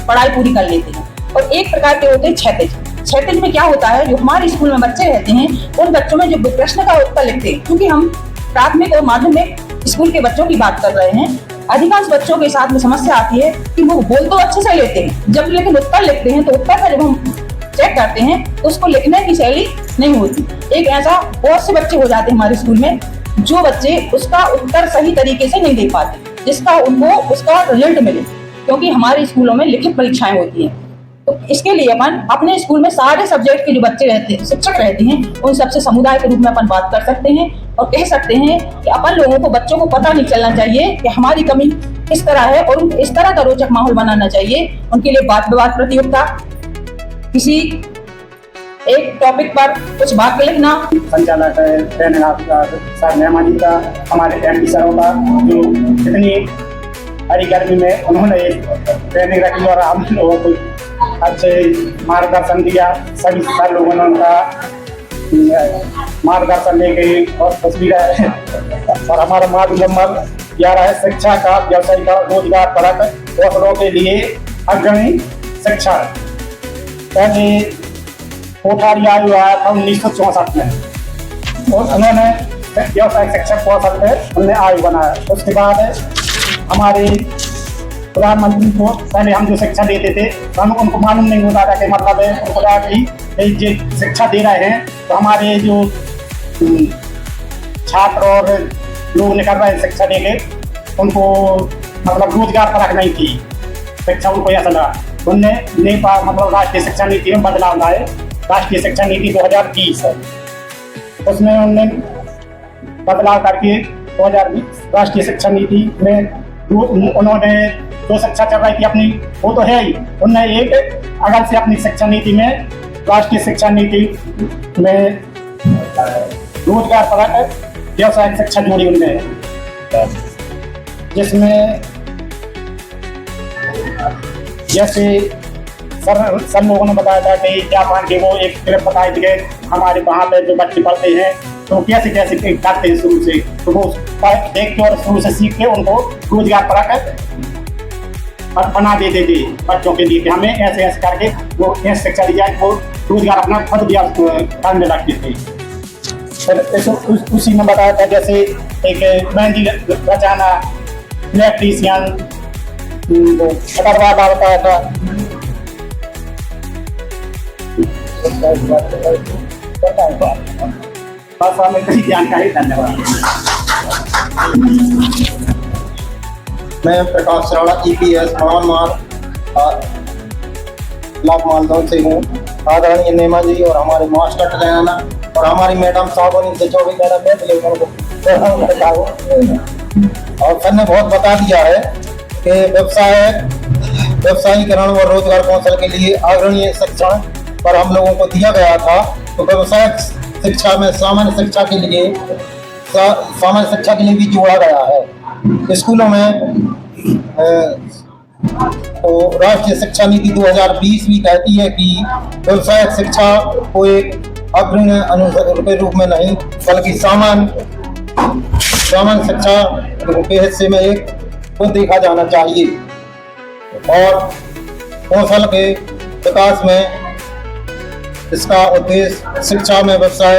पढ़ाई पूरी कर लेते हैं। और एक प्रकार के होते हैं क्षैतिज। क्षैतिज में क्या होता है, जो हमारे स्कूल में बच्चे रहते हैं उन बच्चों में जो प्रश्न का उत्तर लिखते हैं, क्योंकि हम प्राथमिक और माध्यमिक स्कूल के बच्चों की बात कर रहे हैं, अधिकांश बच्चों के साथ में समस्या आती है कि वो बोल तो अच्छे से लेते हैं, जब लेकिन उत्तर लिखते हैं तो उत्तर का जब हम चेक करते हैं तो उसको लिखने की शैली नहीं होती। एक ऐसा बहुत से बच्चे हो जाते हैं हमारे स्कूल में जो बच्चे उसका उत्तर सही तरीके से नहीं दे पाते, जिसका उनको उसका रिजल्ट मिले, क्योंकि हमारे स्कूलों में लिखित परीक्षाएं होती हैं। तो इसके लिए अपन अपने स्कूल में सारे सब्जेक्ट के जो बच्चे रहते हैं, शिक्षक रहते हैं, उन सबसे समुदाय के रूप में अपन बात कर सकते हैं और कह सकते हैं कि अपन लोगों को, बच्चों को पता नहीं चलना चाहिए कि हमारी कमी किस तरह है और इस तरह का रोचक माहौल बनाना चाहिए। उनके लिए वाद विवाद प्रतियोगिता, किसी एक टॉपिक पर कुछ वाक्य लिखना, संचालक सर मेहमानी का, हमारे एमपी सरों का, जो इतनी हरी गर्मी में उन्होंने ट्रेनिंग रखी और हम लोगों को अच्छे मार्गदर्शन दिया। सभी सर लोगों ने उनका मार्गदर्शन लेके बहुत तस्वीर है। और हमारा मॉड्यूल नंबर 11 है शिक्षा का व्यवसायिक रोजगार परक कौशलों के लिए अग्रणी शिक्षा। पहले कोठारी आयु आया था 1964 में और उन्होंने व्यवसायिक शिक्षक कौशल पे उन्होंने आयु बनाया। उसके बाद हमारे प्रधानमंत्री को पहले हम जो शिक्षा देते थे तो हम उनको मालूम नहीं होता था कि मतलब है उनको लगा कि जो शिक्षा दे रहे हैं तो हमारे जो छात्र और लोग निकल रहे हैं शिक्षा दे के, उनको मतलब रोजगार परख नहीं थी शिक्षा, उनको ऐसा लगा। उनने नेपाल मतलब राष्ट्रीय शिक्षा नीति में बदलाव लाए। राष्ट्रीय शिक्षा नीति 2020 है, उसमें उन्होंने बदलाव करके 2020 राष्ट्रीय शिक्षा नीति में उन्होंने जो शिक्षा चल रही थी अपनी, वो तो है ही, उन्होंने एक अगल से अपनी शिक्षा नीति में, राष्ट्रीय शिक्षा नीति में रोजगार परक व्यवसायिक शिक्षा जोड़ी उनने, जिसमें जैसे सर लोगों ने बताया था कि जापान के वो एक ट्रिप बताए थे हमारे वहाँ पे जो बच्चे पढ़ते हैं तो कैसे कैसे करते हैं शुरू से, तो वो देख के और शुरू से सीख के उनको रोजगार परक बना देते थे बच्चों के लिए कि हमें ऐसे ऐसे करके वो ऐसे शिक्षा दी जाए, वो रोजगार अपना खुद करने लगते थे। उसी में बताया था जैसे एक मेहंदी रचाना, इलेक्ट्रीशियन, कटरवाला बताया था। बस हमें कई जानकारी। धन्यवाद। मैं प्रकाश सराड़ा ईपीएस मानमार ब्लॉक मालदौन से हूँ। आदरणीय नेमा जी और हमारे मास्टर ट्रेनर और हमारी मैडम साहब से 24 मैडम और सर ने बहुत बता दिया है कि व्यवसायीकरण और रोजगार कौशल के लिए अग्रणीय शिक्षण पर हम लोगों को दिया गया था। तो व्यवसायिक शिक्षा में सामान्य शिक्षा के लिए भी जोड़ा गया है। स्कूलों में तो राष्ट्रीय शिक्षा नीति 2020 भी कहती है कि व्यवसायिक शिक्षा को एक अग्रणी अनुसार के रूप में नहीं बल्कि सामान्य शिक्षा के हिस्से में एक को देखा जाना चाहिए और कौशल के विकास में इसका उद्देश्य शिक्षा में व्यवसाय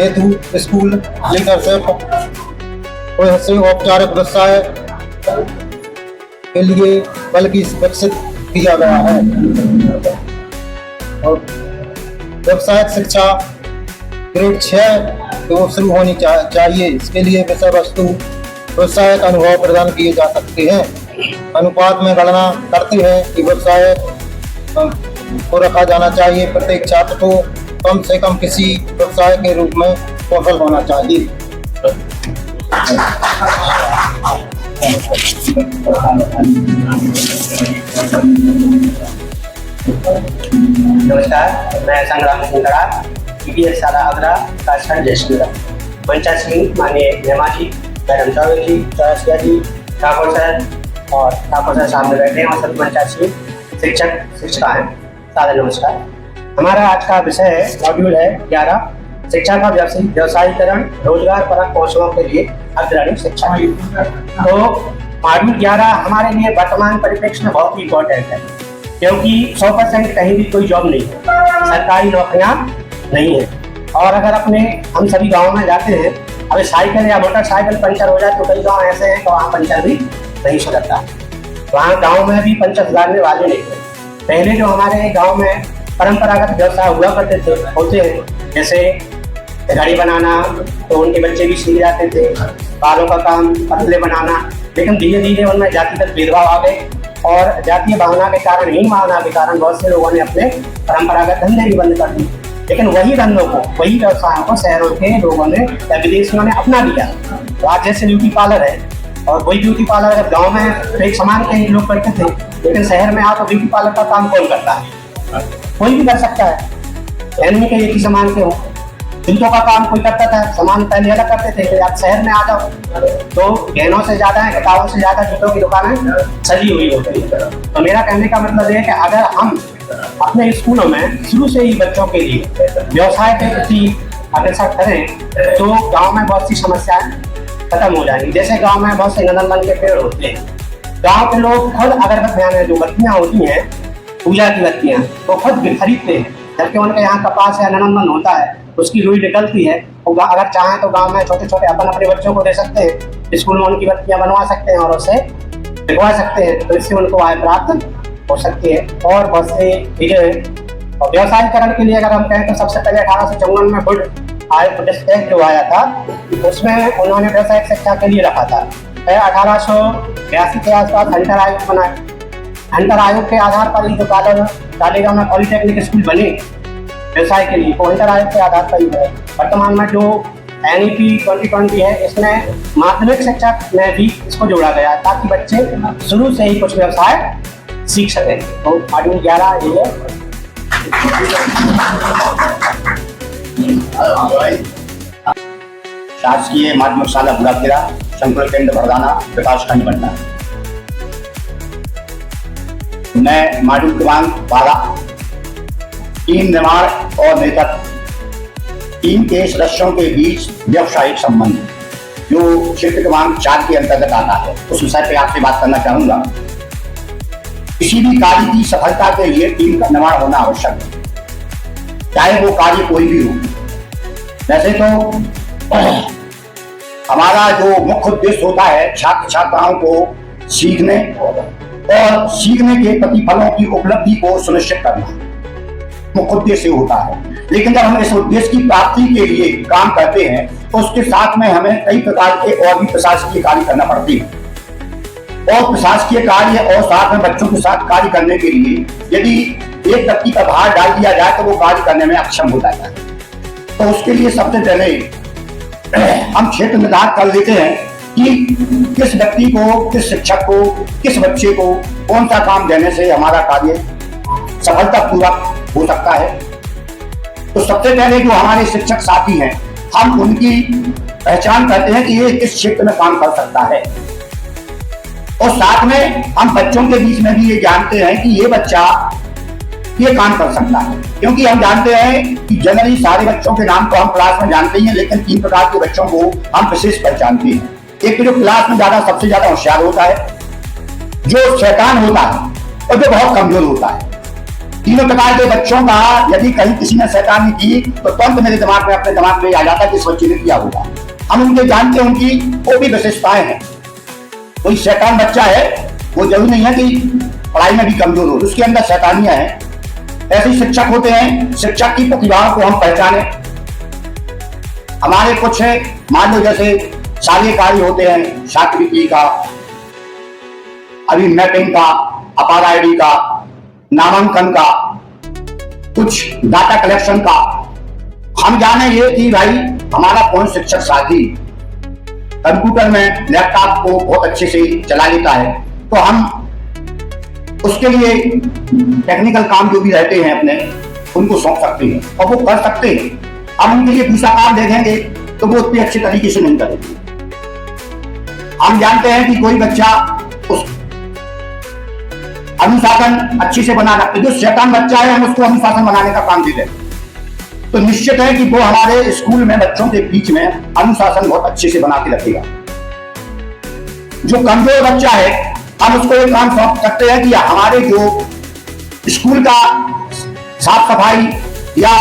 हेतु स्कूल लीडरशिप औपचारिक व्यवसाय के लिए बल्कि विकसित किया गया है और व्यवसायिक शिक्षा ग्रेड 6 तो शुरू होनी चाहिए। इसके लिए विषय वस्तु व्यवसायिक अनुभव प्रदान किए जा सकते हैं। अनुपात में गणना करते हैं कि व्यवसाय को रखा जाना चाहिए। प्रत्येक छात्र को कम से कम किसी व्यवसाय के रूप में कौशल होना चाहिए। नमस्कार, मैं संग्राम सिंगड़ा पीडीएस शाला आगरा काशखंड जयसिंह मंचासी माननीय हेमा जी, मैडम चौबे जी, चौरसिया जी, ठाकुर सर और ठाकुर सर सामने बैठे हैं और सभी मंचासी शिक्षिका हैं। सादर नमस्कार। हमारा आज का विषय है, मॉड्यूल है 11, शिक्षा का व्यवसायीकरण रोजगार परक कौशलों के लिए अग्रणी शिक्षा। तो मॉड्यूल 11 हमारे लिए वर्तमान परिप्रेक्ष्य में बहुत ही इम्पोर्टेंट है, क्योंकि 100% कहीं भी कोई जॉब नहीं है, सरकारी नौकरियां नहीं है। और अगर हम सभी गाँव में जाते हैं, अगर साइकिल या मोटरसाइकिल पंचर हो जाए तो कई गाँव ऐसे हैं तो वहाँ पंचर भी नहीं सुधरता। वहाँ गाँव में भी पंचर सुधारने वाले नहीं थे। पहले जो हमारे गाँव में परंपरागत व्यवसाय हुआ करते होते हैं, जैसे घड़ी बनाना, तो उनके बच्चे भी सीख जाते थे, बालों का काम, पतले बनाना। लेकिन धीरे धीरे उनमें जातिगत भेदभाव आ गए और जातीय भावना के कारण, हीन भावना के कारण बहुत से लोगों ने अपने परंपरागत धंधे भी बंद कर दिए। लेकिन वही धंधों को, वही व्यवसायों को शहरों के लोगों ने या विदेशियों ने अपना लिया। तो आज जैसे ब्यूटी पार्लर है, और वही ब्यूटी पार्लर अगर गाँव में एक समान के लोग करते थे, लेकिन शहर में आओ तो ब्यूटी पार्लर का काम कौन करता है? कोई भी कर सकता है। एनमी के एक ही समान के हो, जूतों का काम कोई करता था, सामान पहले अलग करते थे। तो आप शहर में आ जाओ तो गहनों से ज्यादा है, किताबों से ज्यादा जूतों की दुकानें सजी हुई होती है। तो मेरा कहने का मतलब है कि अगर हम अपने स्कूलों में शुरू से ही बच्चों के लिए व्यवसाय के प्रति अग्रसर करें तो गाँव में बहुत सी समस्याएं खत्म हो जाएंगी। जैसे गाँव में बहुत से नंदनवन के पेड़ होते हैं, गाँव के लोग खुद अगरबत्तियां, जो बत्तियां होती हैं पूजा की बत्तियां, तो खुद खरीदते हैं। जबकि उनके यहाँ कपास या नंदनवन होता है, उसकी रुई निकलती है। और अगर चाहें तो गांव में छोटे छोटे अपन अपने बच्चों को दे सकते हैं, स्कूल में उनकी बत्तियां बनवा सकते हैं और उससे बिकवा सकते हैं, तो इससे उनको आय प्राप्त हो सकती है। और बहुत से चीजें हैं। और व्यवसायीकरण के लिए अगर हम कहें तो सबसे पहले 1854 में वुड एक्ट जो आया था, उसमें उन्होंने व्यवसायिक शिक्षा के लिए रखा था। 1882 के आसपास हंटर आयोग बनाया। हंटर आयोग के आधार पर ही जो कालेगांव में पॉलिटेक्निक स्कूल बने व्यवसाय के लिए, वो हंटर आयोग के आधार पर ही है। वर्तमान में जो NEP 2020 है, इसमें माध्यमिक शिक्षा में भी इसको जोड़ा गया है ताकि बच्चे शुरू से ही कुछ व्यवसाय सीख सकें। तो मॉड्यूल 11 ये है। शासकीय माध्यमिक शाला बुढ़ाखेड़ा, शंकर केंद्र भरदाना, विकास खंड पटना। मैं मॉड्यूल क्रमांक 12 टीम निर्माण और नेतृत्व, टीम के सदस्यों के बीच व्यवसायिक संबंध, जो क्षेत्र क्रमांक 4 के अंतर्गत आता है, उस विषय पे आपसे बात करना चाहूंगा। किसी भी कार्य की सफलता के लिए टीम का निर्माण होना आवश्यक है, चाहे वो कार्य कोई भी हो। वैसे तो हमारा जो मुख्य उद्देश्य होता है छात्र छात्राओं को सीखने और सीखने के प्रतिफलों की उपलब्धि को सुनिश्चित करना मुख्य उद्देश्य होता है। लेकिन जब हम इस उद्देश्य की प्राप्ति के लिए काम करते हैं तो उसके साथ में हमें कई प्रकार के और भी प्रशासकीय कार्य करना पड़ते हैं। और प्रशासकीय कार्य और साथ में बच्चों के साथ कार्य करने के लिए यदि एक व्यक्ति का भार डाल दिया जाए तो वो कार्य करने में अक्षम हो जाता है। तो उसके लिए सबसे पहले हम क्षेत्र निर्धारित कर लेते हैं कि किस व्यक्ति को, किस शिक्षक को, किस बच्चे को कौन सा काम देने से हमारा कार्य सफलतापूर्वक हो सकता है। तो सबसे पहले जो हमारे शिक्षक साथी हैं, हम उनकी पहचान करते हैं कि ये किस क्षेत्र में काम कर सकता है। और साथ में हम बच्चों के बीच में भी ये जानते हैं कि ये बच्चा ये काम कर सकता है, क्योंकि हम जानते हैं कि जनरली सारे बच्चों के नाम तो हम क्लास में जानते ही हैं, लेकिन 3 प्रकार के बच्चों को हम विशेष पहचानते हैं। एक तो जो क्लास में सबसे ज्यादा होशियार होता है, जो शैतान होता है और जो बहुत कमजोर होता है। तीनों प्रकार के बच्चों का यदि कहीं किसी ने शैतानी की तो तुरंत मेरे दिमाग में अपने दिमाग में आ जाता है कि इस बच्चे ने किया होगा। हम उनके जानते हैं, उनकी वो भी विशेषताएं हैं। कोई शैतान बच्चा है, वो जरूरी नहीं है कि पढ़ाई में भी कमजोर हो, उसके अंदर शैतानियां हैं। ऐसे शिक्षक होते हैं, शिक्षक की प्रतिभाओं को हम पहचाने। हमारे कुछ है, मान लो जैसे शारीरिक कार्य होते हैं, छात्रवृत्ति का, अभी मैपिंग का, अपार आईडी का, नामांकन का, कुछ डाटा कलेक्शन का। हम जाने ये कि भाई हमारा कौन शिक्षक साथी कंप्यूटर में लैपटॉप को बहुत अच्छे से चला लेता है, तो हम उसके लिए टेक्निकल काम जो भी रहते हैं अपने, उनको सौंप सकते हैं और वो कर सकते हैं। हम उनके लिए दूसरा काम देखेंगे तो वो उतनी अच्छे तरीके से नहीं करेंगे। हम जानते हैं कि कोई बच्चा उस अनुशासन अच्छे से बना रखते, जो शैतान बच्चा है हम उसको अनुशासन बनाने का काम देते हैं, तो निश्चित है कि वो हमारे स्कूल में बच्चों के बीच में अनुशासन बहुत अच्छे से बना के रखेगा। जो कमजोर बच्चा है हम उसको एक काम सौंप सकते हैं कि हमारे जो स्कूल का साफ सफाई या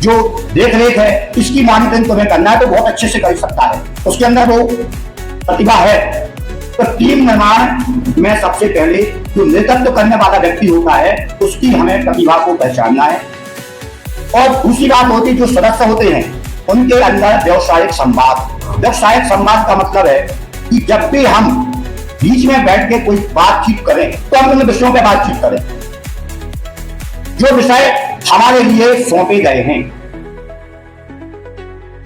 जो देख रेख है इसकी मॉनिटरिंग तुम्हें करना है, तो बहुत अच्छे से कर सकता है, उसके अंदर वो प्रतिभा है। तो टीम निर्माण में सबसे पहले जो नेतृत्व करने वाला व्यक्ति होता है उसकी हमें प्रतिभा को पहचानना है। और दूसरी बात होती है जो सदस्य होते हैं उनके अंदर व्यावसायिक संवाद। व्यावसायिक संवाद का मतलब है कि जब भी हम बीच में बैठ के कोई बातचीत करें तो हम उन विषयों पर बातचीत करें जो विषय हमारे लिए सौंपे गए हैं।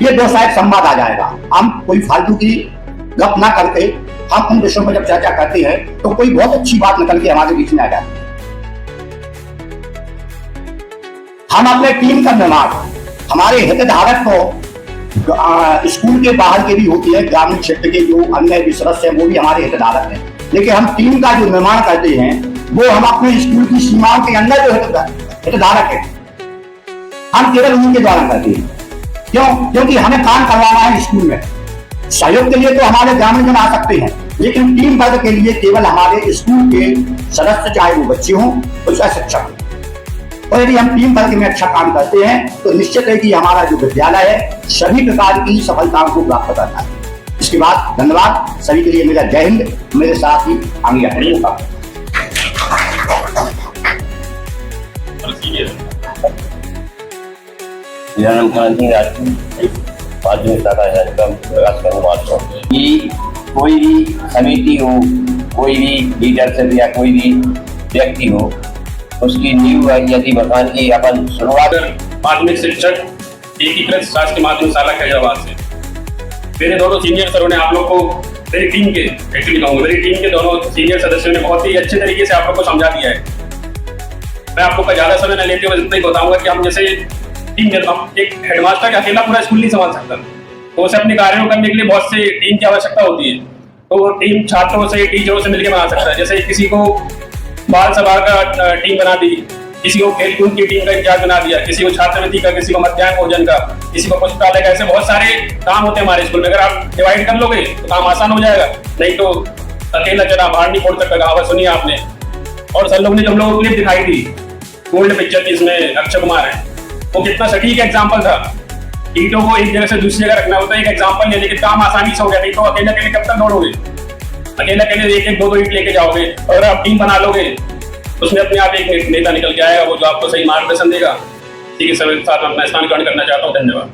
ये व्यावसायिक संवाद आ जाएगा। हम कोई फालतू की गप ना करके हम उन विषयों पर जब चर्चा करते हैं तो कोई बहुत अच्छी बात निकल के हमारे बीच में आ जाती है। हम अपने टीम का निर्माण, हमारे हितधारक को स्कूल के बाहर के भी होती है, ग्रामीण क्षेत्र के जो अन्य भी सदस्य हैं वो भी हमारे हितधारक हैं, लेकिन हम टीम का जो निर्माण करते हैं वो हम अपने स्कूल की सीमाओं के अंदर जो हितधारक है हम केवल उनके द्वारा करते हैं। क्यों? क्योंकि हमें काम करवाना है स्कूल में। सहयोग के लिए तो हमारे ग्रामीण जन आ सकते हैं, लेकिन टीम वर्क के लिए केवल हमारे स्कूल के सदस्य, चाहे वो बच्चे हों और चाहे शिक्षक हों। और यदि हम टीम वर्क में अच्छा काम करते हैं तो निश्चित है कि हमारा जो विद्यालय है सभी प्रकार की सफलताओं को प्राप्त करता है। इसके बाद धन्यवाद सभी के लिए। मेरा जय हिंद। मेरे साथ ही आगे होगा। मेरा नाम माध्यमिक शाखा है कि कोई भी समिति हो, कोई भी लीडरशिप या कोई भी व्यक्ति हो, उसकी नींव यदि भगवान की अपन शुरुआत। माध्यमिक शिक्षक एकीकृत शासकीय माध्यमिक शाला खैराबाद से मेरे दोनों सीनियर सरों ने आप लोग को, मेरी टीम के एक्चुअली कहूँगा, मेरी टीम के दोनों सीनियर सदस्यों ने बहुत ही अच्छे तरीके से आप लोग को समझा दिया है। मैं आप लोग का ज्यादा समय न लेते हुए इतना ही बताऊंगा कि हम जैसे एक हेडमास्टर का अकेला पूरा स्कूल नहीं संभाल सकता, तो उसे अपने कार्यों करने के लिए बहुत से टीम की आवश्यकता होती है। तो वो टीम छात्रों से, टीचरों से मिलकर बना सकता है। जैसे किसी को बाल सभा का टीम बना दी, किसी को खेलकूद की टीम का इंचार्ज बना दिया, किसी को छात्रवृत्ति का, किसी को मध्याह्न भोजन का, किसी को पुस्तकालय का। ऐसे बहुत सारे काम होते हैं हमारे स्कूल में। अगर आप डिवाइड कर लोगे तो काम आसान हो जाएगा, नहीं तो अकेला चना बाहर नहीं फोड़ सकता। कहावत सुनी आपने। और सर लोग ने जो हम लोगों को क्लिप दिखाई थी गोल्ड पिक्चर की, इसमें अक्षय कुमार है, वो कितना सटीक एग्जाम्पल था। ईंटों को एक जगह से दूसरी जगह रखना होता है, एक एग्जाम्पल लेने के काम आसानी से हो गया। नहीं तो अकेले अकेले कब तक दौड़ोगे, अकेले अकेले एक एक दो ईंट लेके जाओगे। और अगर आप टीम बना लोगे उसमें अपने आप एक नेता निकल के आएगा, वो जो आपको सही मार्गदर्शन देगा। ठीक है, सभी के साथ मैं अपना स्नान ग्रहण करना चाहता हूँ। धन्यवाद।